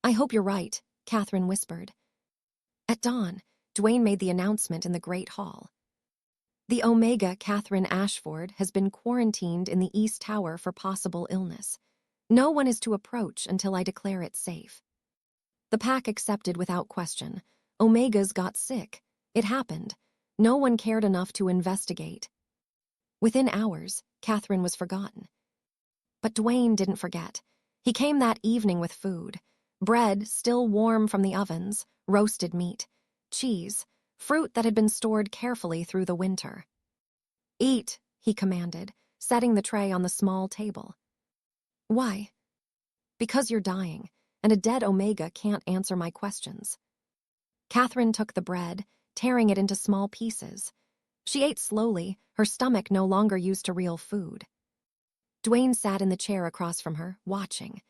"I hope you're right," Katherine whispered. At dawn, Dwayne made the announcement in the Great Hall. "The Omega Katherine Ashforde has been quarantined in the East Tower for possible illness. No one is to approach until I declare it safe." The pack accepted without question. Omegas got sick. It happened. No one cared enough to investigate. Within hours, Katherine was forgotten. But Dwayne didn't forget. He came that evening with food. Bread still warm from the ovens, roasted meat, cheese, fruit that had been stored carefully through the winter. "Eat," he commanded, setting the tray on the small table. "Why?" "Because you're dying, and a dead Omega can't answer my questions." Katherine took the bread, tearing it into small pieces. She ate slowly, her stomach no longer used to real food. Dwayne sat in the chair across from her, watching.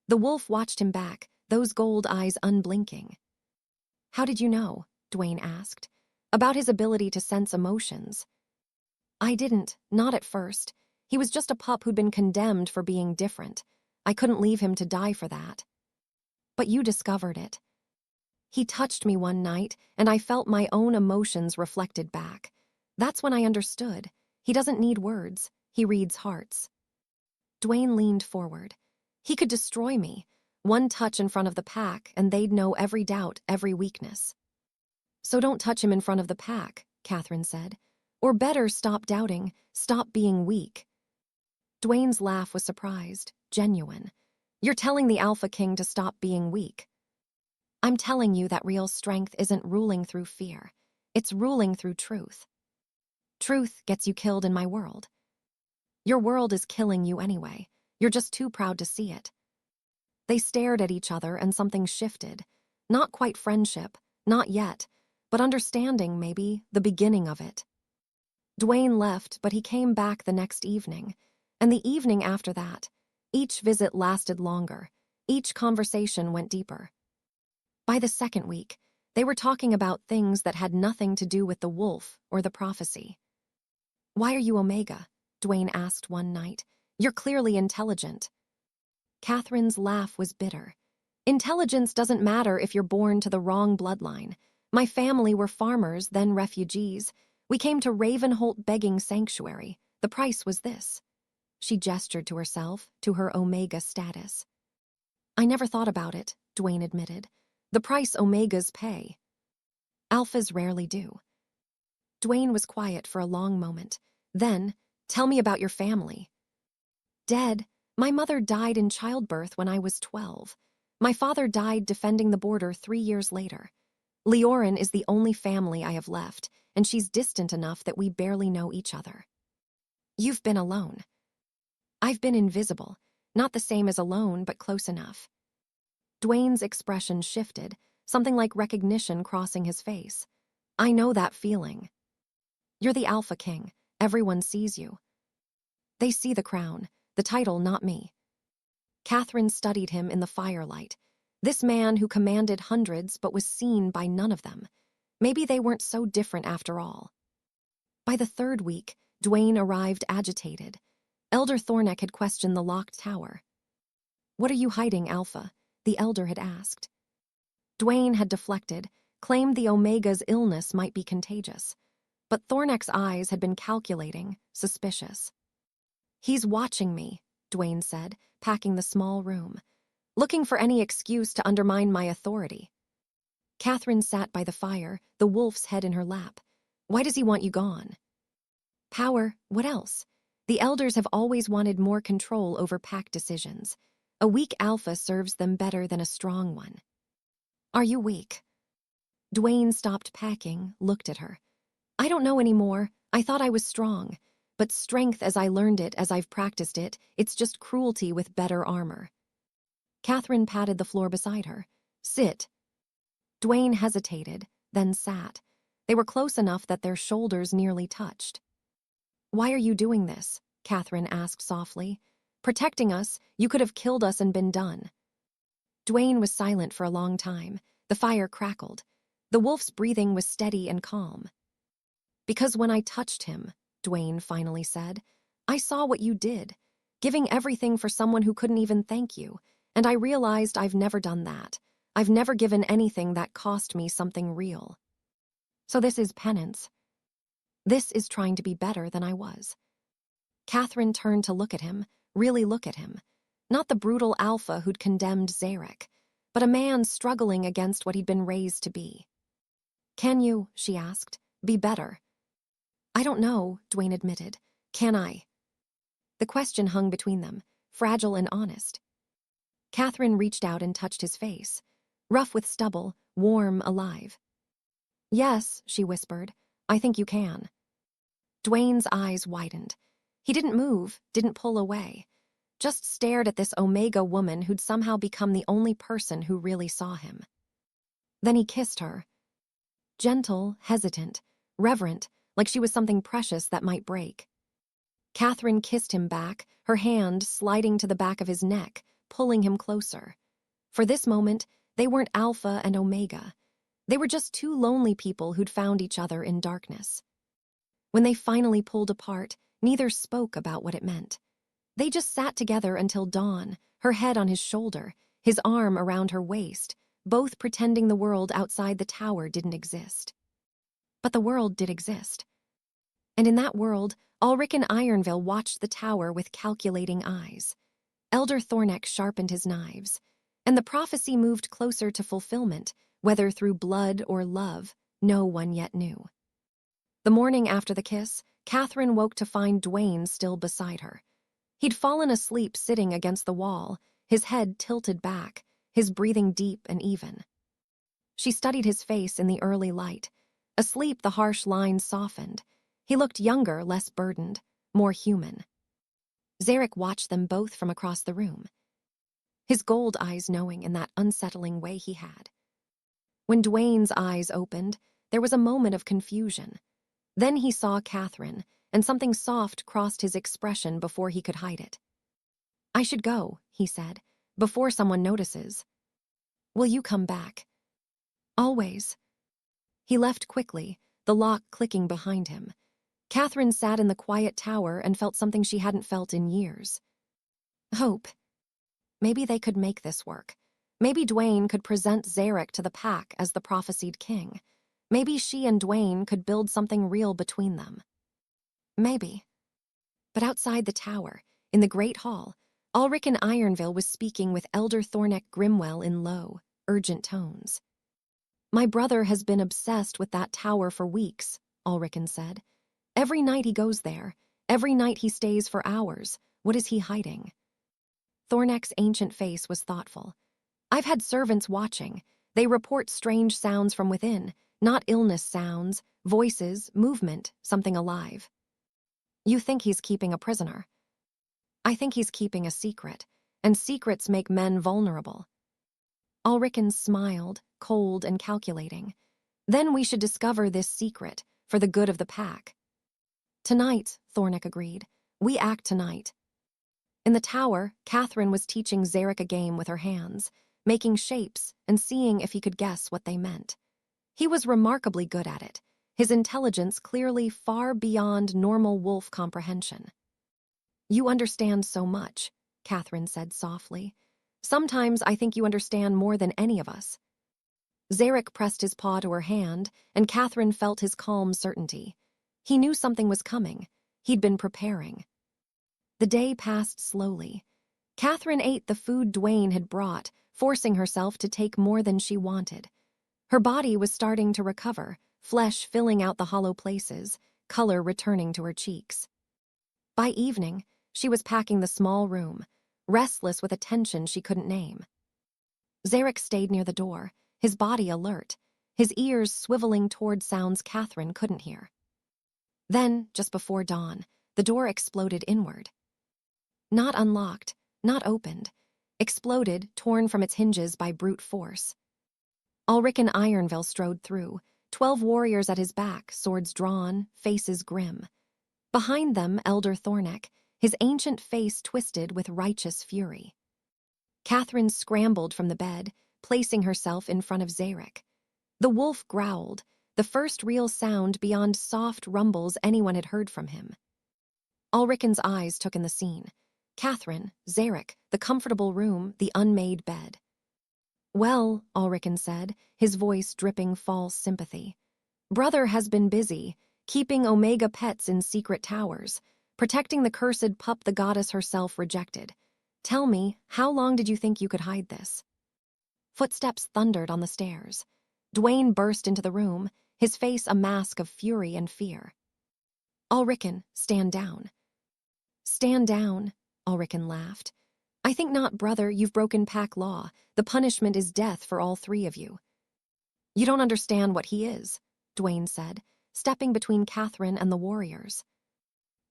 The wolf watched him back, those gold eyes unblinking. "How did you know?" Dwayne asked. "About his ability to sense emotions." "I didn't, not at first. He was just a pup who'd been condemned for being different. I couldn't leave him to die for that." "But you discovered it." "He touched me one night, and I felt my own emotions reflected back. That's when I understood. He doesn't need words. He reads hearts." Dwayne leaned forward. "He could destroy me. One touch in front of the pack, and they'd know every doubt, every weakness." "So don't touch him in front of the pack," Katherine said. "Or better, stop doubting, stop being weak." Dwayne's laugh was surprised, genuine. "You're telling the Alpha King to stop being weak." "I'm telling you that real strength isn't ruling through fear. It's ruling through truth. Truth gets you killed in my world. Your world is killing you anyway. You're just too proud to see it." They stared at each other and something shifted. Not quite friendship, not yet, but understanding maybe, the beginning of it. Dwayne left, but he came back the next evening. And the evening after that. Each visit lasted longer. Each conversation went deeper. By the second week, they were talking about things that had nothing to do with the wolf or the prophecy. "Why are you Omega?" Dwayne asked one night. "You're clearly intelligent." Katherine's laugh was bitter. Intelligence doesn't matter if you're born to the wrong bloodline. My family were farmers, then refugees. We came to Ravenholt begging sanctuary. The price was this. She gestured to herself, to her Omega status. I never thought about it, Dwayne admitted. The price Omegas pay. Alphas rarely do. Dwayne was quiet for a long moment. Then, tell me about your family. Dead. My mother died in childbirth when I was 12. My father died defending the border 3 years later. Leorin is the only family I have left, and she's distant enough that we barely know each other. You've been alone. I've been invisible, not the same as alone, but close enough. Dwayne's expression shifted, something like recognition crossing his face. I know that feeling. You're the Alpha King. Everyone sees you. They see the crown, the title, not me. Katherine studied him in the firelight. This man who commanded hundreds but was seen by none of them. Maybe they weren't so different after all. By the 3rd week, Dwayne arrived agitated. Elder Thorneck had questioned the locked tower. What are you hiding, Alpha? The elder had asked. Dwayne had deflected, claimed the Omega's illness might be contagious. But Thorneck's eyes had been calculating, suspicious. He's watching me, Dwayne said, packing the small room. Looking for any excuse to undermine my authority. Katherine sat by the fire, the wolf's head in her lap. Why does he want you gone? Power, what else? The elders have always wanted more control over pack decisions. A weak alpha serves them better than a strong one. Are you weak? Dwayne stopped packing, looked at her. I don't know anymore. I thought I was strong. But strength as I learned it, as I've practiced it, it's just cruelty with better armor. Katherine patted the floor beside her. Sit. Dwayne hesitated, then sat. They were close enough that their shoulders nearly touched. Why are you doing this? Katherine asked softly. Protecting us, you could have killed us and been done. Dwayne was silent for a long time. The fire crackled. The wolf's breathing was steady and calm. Because when I touched him, Dwayne finally said, I saw what you did, giving everything for someone who couldn't even thank you, and I realized I've never done that. I've never given anything that cost me something real. So this is penance. This is trying to be better than I was. Katherine turned to look at him, really look at him. Not the brutal alpha who'd condemned Zarek, but a man struggling against what he'd been raised to be. Can you, she asked, be better? I don't know, Dwayne admitted. Can I? The question hung between them, fragile and honest. Katherine reached out and touched his face, rough with stubble, warm, alive. Yes, she whispered, I think you can. Dwayne's eyes widened. He didn't move, didn't pull away, just stared at this Omega woman who'd somehow become the only person who really saw him. Then he kissed her. Gentle, hesitant, reverent, like she was something precious that might break. Katherine kissed him back, her hand sliding to the back of his neck, pulling him closer. For this moment, they weren't Alpha and Omega. They were just two lonely people who'd found each other in darkness. When they finally pulled apart, neither spoke about what it meant. They just sat together until dawn, her head on his shoulder, his arm around her waist, both pretending the world outside the tower didn't exist. But the world did exist. And in that world, Ulrich and Ironville watched the tower with calculating eyes. Elder Thorneck sharpened his knives, and the prophecy moved closer to fulfillment, whether through blood or love, no one yet knew. The morning after the kiss, Katherine woke to find Dwayne still beside her. He'd fallen asleep sitting against the wall, his head tilted back, his breathing deep and even. She studied his face in the early light. Asleep, the harsh lines softened. He looked younger, less burdened, more human. Zarek watched them both from across the room, his gold eyes knowing in that unsettling way he had. When Dwayne's eyes opened, there was a moment of confusion. Then he saw Katherine, and something soft crossed his expression before he could hide it. I should go, he said, before someone notices. Will you come back? Always. He left quickly, the lock clicking behind him. Katherine sat in the quiet tower and felt something she hadn't felt in years. Hope. Maybe they could make this work. Maybe Dwayne could present Zarek to the pack as the prophesied king. Maybe she and Dwayne could build something real between them. Maybe. But outside the tower, in the Great Hall, Ulrich in Ironville was speaking with Elder Thornek Grimwell in low, urgent tones. "My brother has been obsessed with that tower for weeks," Ulrichen said. "Every night he goes there. Every night he stays for hours. What is he hiding?" Thornek's ancient face was thoughtful. "I've had servants watching. They report strange sounds from within, not illness sounds, voices, movement, something alive." "You think he's keeping a prisoner?" "I think he's keeping a secret, and secrets make men vulnerable." Ulrichen smiled, cold and calculating. "Then we should discover this secret, for the good of the pack." "Tonight," Thornek agreed. "We act tonight." In the tower, Katherine was teaching Zarek a game with her hands, making shapes and seeing if he could guess what they meant. He was remarkably good at it, his intelligence clearly far beyond normal wolf comprehension. "You understand so much," Katherine said softly. "Sometimes I think you understand more than any of us." Zarek pressed his paw to her hand, and Katherine felt his calm certainty. He knew something was coming. He'd been preparing. The day passed slowly. Katherine ate the food Dwayne had brought, forcing herself to take more than she wanted. Her body was starting to recover, flesh filling out the hollow places, color returning to her cheeks. By evening, she was packing the small room, restless with a tension she couldn't name. Zarek stayed near the door, his body alert, his ears swiveling toward sounds Katherine couldn't hear. Then, just before dawn, the door exploded inward. Not unlocked, not opened, exploded, torn from its hinges by brute force. Ulrich in Ironville strode through, 12 warriors at his back, swords drawn, faces grim. Behind them, Elder Thornek, his ancient face twisted with righteous fury. Katherine scrambled from the bed, placing herself in front of Zarek. The wolf growled, the first real sound beyond soft rumbles anyone had heard from him. Ulrichen's eyes took in the scene. Katherine, Zarek, the comfortable room, the unmade bed. "Well," Ulrichen said, his voice dripping false sympathy. "Brother has been busy, keeping Omega pets in secret towers, protecting the cursed pup the goddess herself rejected. Tell me, how long did you think you could hide this?" Footsteps thundered on the stairs. Dwayne burst into the room, his face a mask of fury and fear. "Ulrichen, stand down." "Stand down," Ulrichen laughed. "I think not, brother. You've broken pack law. The punishment is death for all 3 of you." "You don't understand what he is," Dwayne said, stepping between Katherine and the warriors.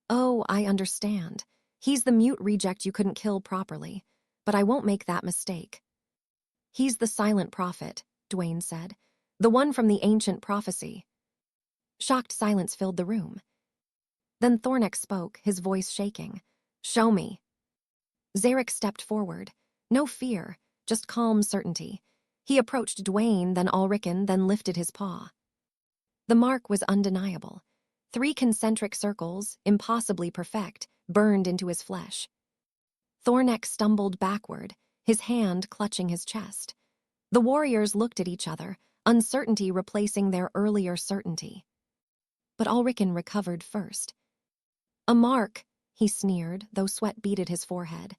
"Oh, I understand. He's the mute reject you couldn't kill properly. But I won't make that mistake." "He's the silent prophet," Dwayne said. "The one from the ancient prophecy." Shocked silence filled the room. Then Thornek spoke, his voice shaking. "Show me." Zarek stepped forward. No fear, just calm certainty. He approached Dwayne, then Ulrichen, then lifted his paw. The mark was undeniable. 3 concentric circles, impossibly perfect, burned into his flesh. Thornek stumbled backward, his hand clutching his chest. The warriors looked at each other, uncertainty replacing their earlier certainty. But Ulrichen recovered first. "A mark," he sneered, though sweat beaded his forehead.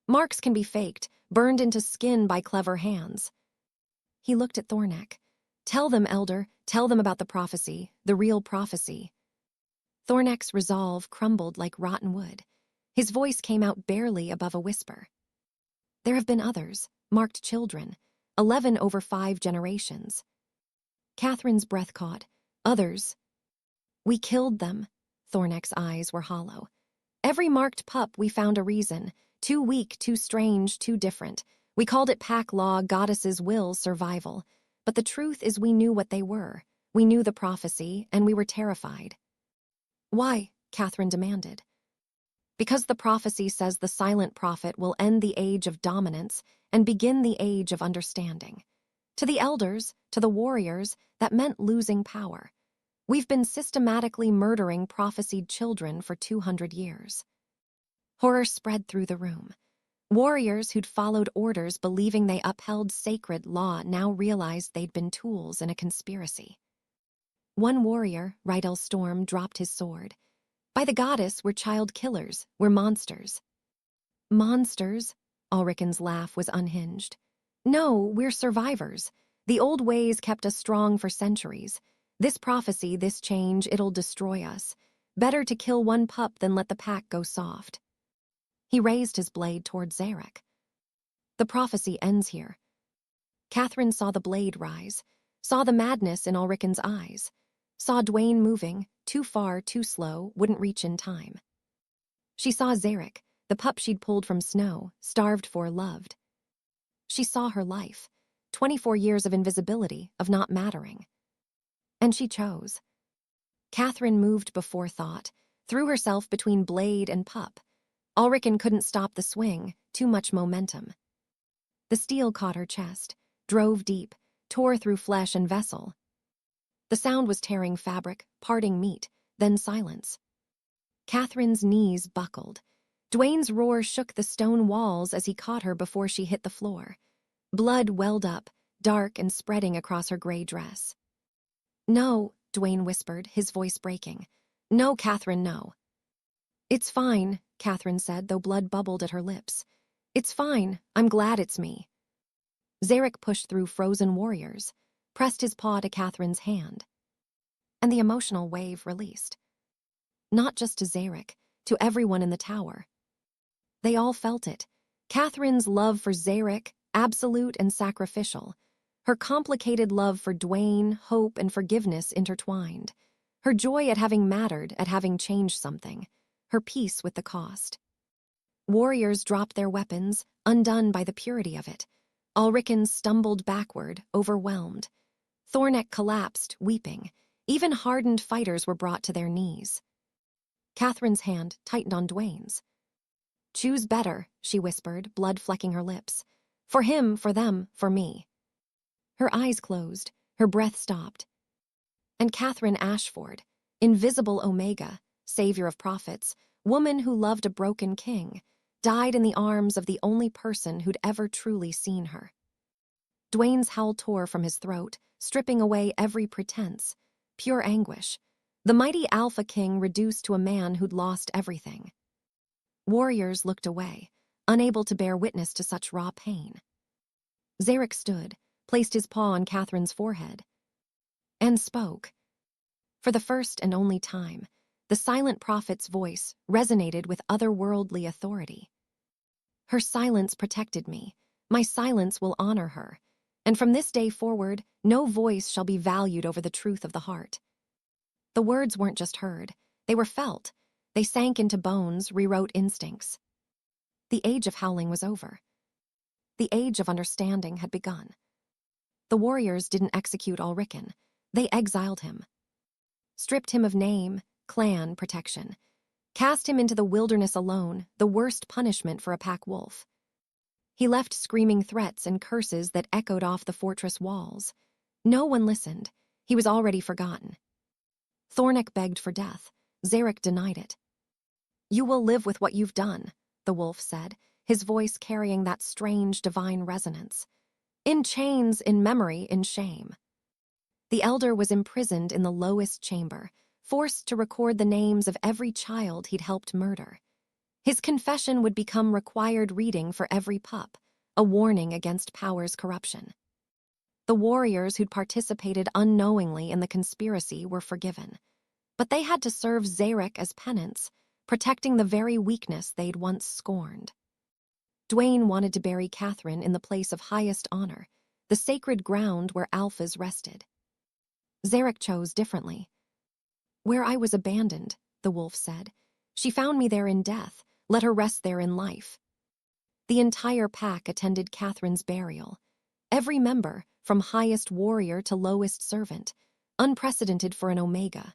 "Marks can be faked, burned into skin by clever hands." He looked at Thornek. "Tell them, Elder, tell them about the prophecy, the real prophecy." Thornek's resolve crumbled like rotten wood. His voice came out barely above a whisper. "There have been others, marked children, 11 over 5 generations." Katherine's breath caught. "Others." "We killed them." Thornek's eyes were hollow. "Every marked pup we found a reason. Too weak, too strange, too different. We called it pack law, goddesses' will, survival. But the truth is we knew what they were. We knew the prophecy, and we were terrified." "Why?" Katherine demanded. "Because the prophecy says the silent prophet will end the age of dominance and begin the age of understanding. To the elders, to the warriors, that meant losing power. We've been systematically murdering prophesied children for 200 years. Horror spread through the room. Warriors who'd followed orders believing they upheld sacred law now realized they'd been tools in a conspiracy. One warrior, Rydell Storm, dropped his sword. By the goddess, we're child killers, we're monsters. Monsters? Ulriken's laugh was unhinged. No, we're survivors. The old ways kept us strong for centuries. This prophecy, this change, it'll destroy us. Better to kill one pup than let the pack go soft. He raised his blade toward Zarek. The prophecy ends here. Katherine saw the blade rise, saw the madness in Ulriken's eyes, saw Dwayne moving, too far, too slow, wouldn't reach in time. She saw Zarek, the pup she'd pulled from Snow, starved for, loved. She saw her life, 24 years of invisibility, of not mattering. And she chose. Katherine moved before thought, threw herself between blade and pup. Ulriken couldn't stop the swing, too much momentum. The steel caught her chest, drove deep, tore through flesh and vessel. The sound was tearing fabric, parting meat, then silence. Katherine's knees buckled. Dwayne's roar shook the stone walls as he caught her before she hit the floor. Blood welled up, dark and spreading across her gray dress. No, Dwayne whispered, his voice breaking. No, Katherine, no. It's fine, Katherine said, though blood bubbled at her lips. It's fine, I'm glad it's me. Zarek pushed through frozen warriors, pressed his paw to Katherine's hand. And the emotional wave released. Not just to Zarek, to everyone in the tower. They all felt it. Katherine's love for Zarek, absolute and sacrificial. Her complicated love for Dwayne, hope and forgiveness intertwined. Her joy at having mattered, at having changed something. Her peace with the cost. Warriors dropped their weapons, undone by the purity of it. Ulriken stumbled backward, overwhelmed. Thornek collapsed, weeping. Even hardened fighters were brought to their knees. Katherine's hand tightened on Dwayne's. Choose better, she whispered, blood flecking her lips. For him, for them, for me. Her eyes closed, her breath stopped. And Katherine Ashforde, invisible Omega, savior of prophets, woman who loved a broken king, died in the arms of the only person who'd ever truly seen her. Dwayne's howl tore from his throat, stripping away every pretense. Pure anguish. The mighty Alpha King reduced to a man who'd lost everything. Warriors looked away, unable to bear witness to such raw pain. Zarek stood, placed his paw on Katherine's forehead, and spoke. For the first and only time, the silent prophet's voice resonated with otherworldly authority. Her silence protected me. My silence will honor her. And from this day forward, no voice shall be valued over the truth of the heart. The words weren't just heard. They were felt. They sank into bones, rewrote instincts. The age of howling was over. The age of understanding had begun. The warriors didn't execute Ulriken. They exiled him. Stripped him of name, clan, protection. Cast him into the wilderness alone, the worst punishment for a pack wolf. He left screaming threats and curses that echoed off the fortress walls. No one listened. He was already forgotten. Thornek begged for death. Zarek denied it. You will live with what you've done, the wolf said, his voice carrying that strange divine resonance. In chains, in memory, in shame. The elder was imprisoned in the lowest chamber, forced to record the names of every child he'd helped murder. His confession would become required reading for every pup, a warning against power's corruption. The warriors who'd participated unknowingly in the conspiracy were forgiven, but they had to serve Zarek as penance, protecting the very weakness they'd once scorned. Dwayne wanted to bury Katherine in the place of highest honor, the sacred ground where alphas rested. Zarek chose differently. Where I was abandoned, the wolf said. She found me there in death, let her rest there in life. The entire pack attended Katherine's burial. Every member, from highest warrior to lowest servant, unprecedented for an Omega.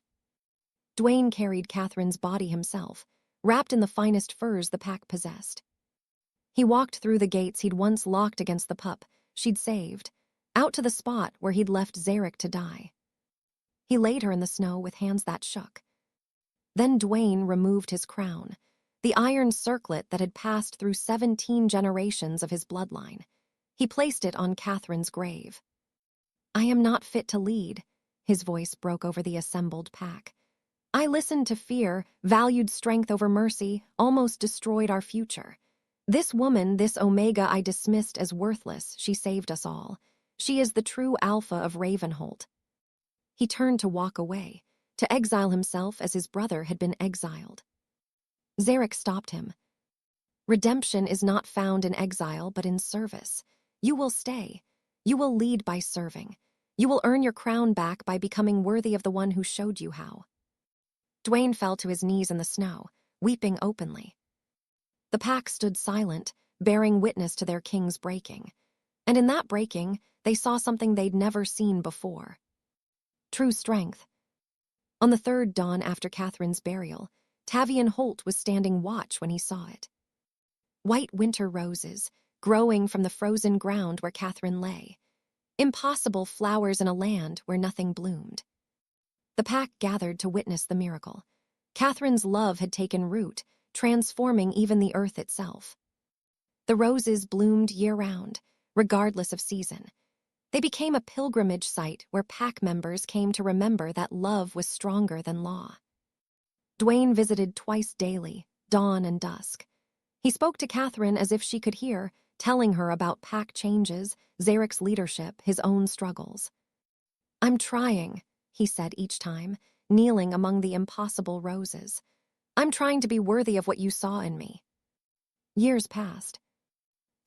Dwayne carried Katherine's body himself, wrapped in the finest furs the pack possessed. He walked through the gates he'd once locked against the pup she'd saved, out to the spot where he'd left Zarek to die. He laid her in the snow with hands that shook. Then Dwayne removed his crown, the iron circlet that had passed through 17 generations of his bloodline. He placed it on Katherine's grave. "I am not fit to lead," his voice broke over the assembled pack. "I listened to fear, valued strength over mercy, almost destroyed our future. This woman, this Omega I dismissed as worthless, she saved us all. She is the true Alpha of Ravenholt." He turned to walk away, to exile himself as his brother had been exiled. Zarek stopped him. "Redemption is not found in exile, but in service. You will stay. You will lead by serving. You will earn your crown back by becoming worthy of the one who showed you how." Dwayne fell to his knees in the snow, weeping openly. The pack stood silent, bearing witness to their king's breaking. And in that breaking, they saw something they'd never seen before. True strength. On the third dawn after Katherine's burial, Tavian Holt was standing watch when he saw it. White winter roses, growing from the frozen ground where Katherine lay. Impossible flowers in a land where nothing bloomed. The pack gathered to witness the miracle. Katherine's love had taken root, transforming even the earth itself. The roses bloomed year-round, regardless of season. They became a pilgrimage site where pack members came to remember that love was stronger than law. Dwayne visited twice daily, dawn and dusk. He spoke to Katherine as if she could hear, telling her about pack changes, Zarek's leadership, his own struggles. "I'm trying," he said each time, kneeling among the impossible roses. "I'm trying to be worthy of what you saw in me." Years passed.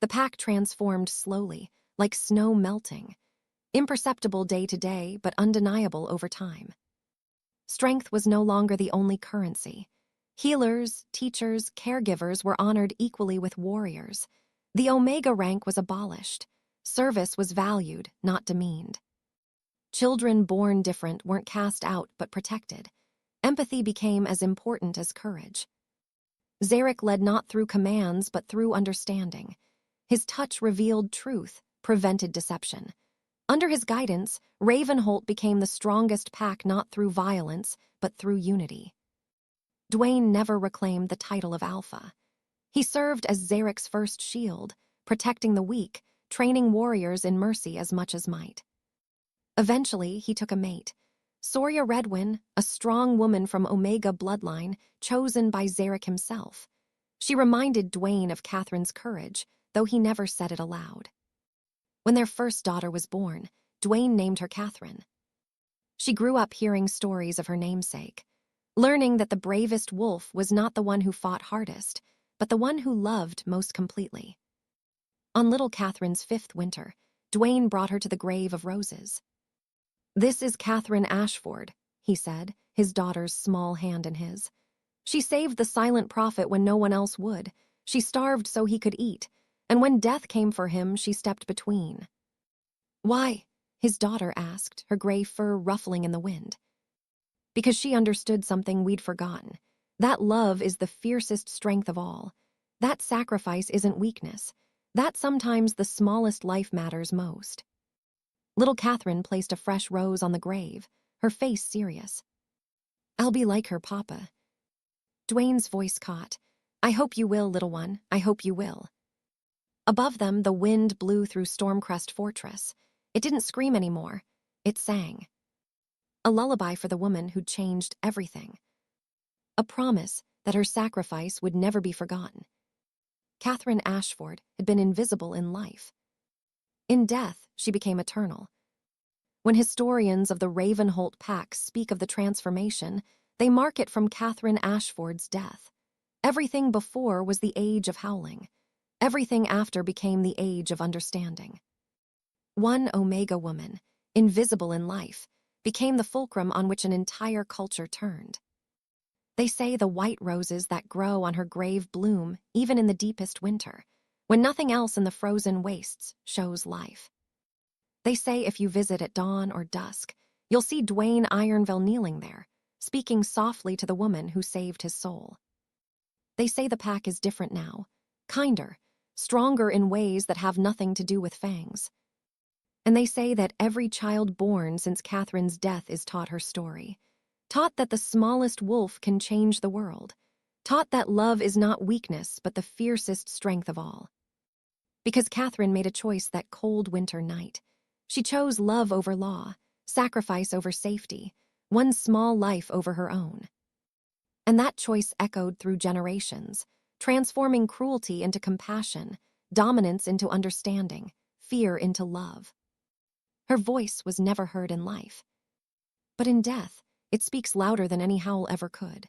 The pack transformed slowly, like snow melting, imperceptible day to day, but undeniable over time. Strength was no longer the only currency. Healers, teachers, caregivers were honored equally with warriors. The Omega rank was abolished. Service was valued, not demeaned. Children born different weren't cast out but protected. Empathy became as important as courage. Zarek led not through commands but through understanding. His touch revealed truth, prevented deception. Under his guidance, Ravenholt became the strongest pack not through violence, but through unity. Dwayne never reclaimed the title of Alpha. He served as Zarek's first shield, protecting the weak, training warriors in mercy as much as might. Eventually, he took a mate. Soria Redwin, a strong woman from Omega bloodline, chosen by Zarek himself. She reminded Dwayne of Katherine's courage, though he never said it aloud. When their first daughter was born, Dwayne named her Katherine. She grew up hearing stories of her namesake, learning that the bravest wolf was not the one who fought hardest, but the one who loved most completely. On little Katherine's 5th winter, Dwayne brought her to the grave of roses. "This is Katherine Ashforde," he said, his daughter's small hand in his. "She saved the silent prophet when no one else would. She starved so he could eat, and when death came for him, she stepped between." "Why?" his daughter asked, her gray fur ruffling in the wind. "Because she understood something we'd forgotten. That love is the fiercest strength of all. That sacrifice isn't weakness. That sometimes the smallest life matters most." Little Katherine placed a fresh rose on the grave, her face serious. "I'll be like her, Papa." Dwayne's voice caught. "I hope you will, little one, I hope you will." Above them, the wind blew through Stormcrest Fortress. It didn't scream anymore. It sang. A lullaby for the woman who'd changed everything. A promise that her sacrifice would never be forgotten. Katherine Ashforde had been invisible in life. In death, she became eternal. When historians of the Ravenholt Pack speak of the transformation, they mark it from Katherine Ashforde's death. Everything before was the age of howling. Everything after became the age of understanding. One Omega woman, invisible in life, became the fulcrum on which an entire culture turned. They say the white roses that grow on her grave bloom even in the deepest winter, when nothing else in the frozen wastes shows life. They say if you visit at dawn or dusk, you'll see Dwayne Ironville kneeling there, speaking softly to the woman who saved his soul. They say the pack is different now, kinder, stronger in ways that have nothing to do with fangs. And they say that every child born since Katherine's death is taught her story, taught that the smallest wolf can change the world, taught that love is not weakness but the fiercest strength of all. Because Katherine made a choice that cold winter night. She chose love over law, sacrifice over safety, one small life over her own. And that choice echoed through generations, transforming cruelty into compassion, dominance into understanding, fear into love. Her voice was never heard in life. But in death, it speaks louder than any howl ever could.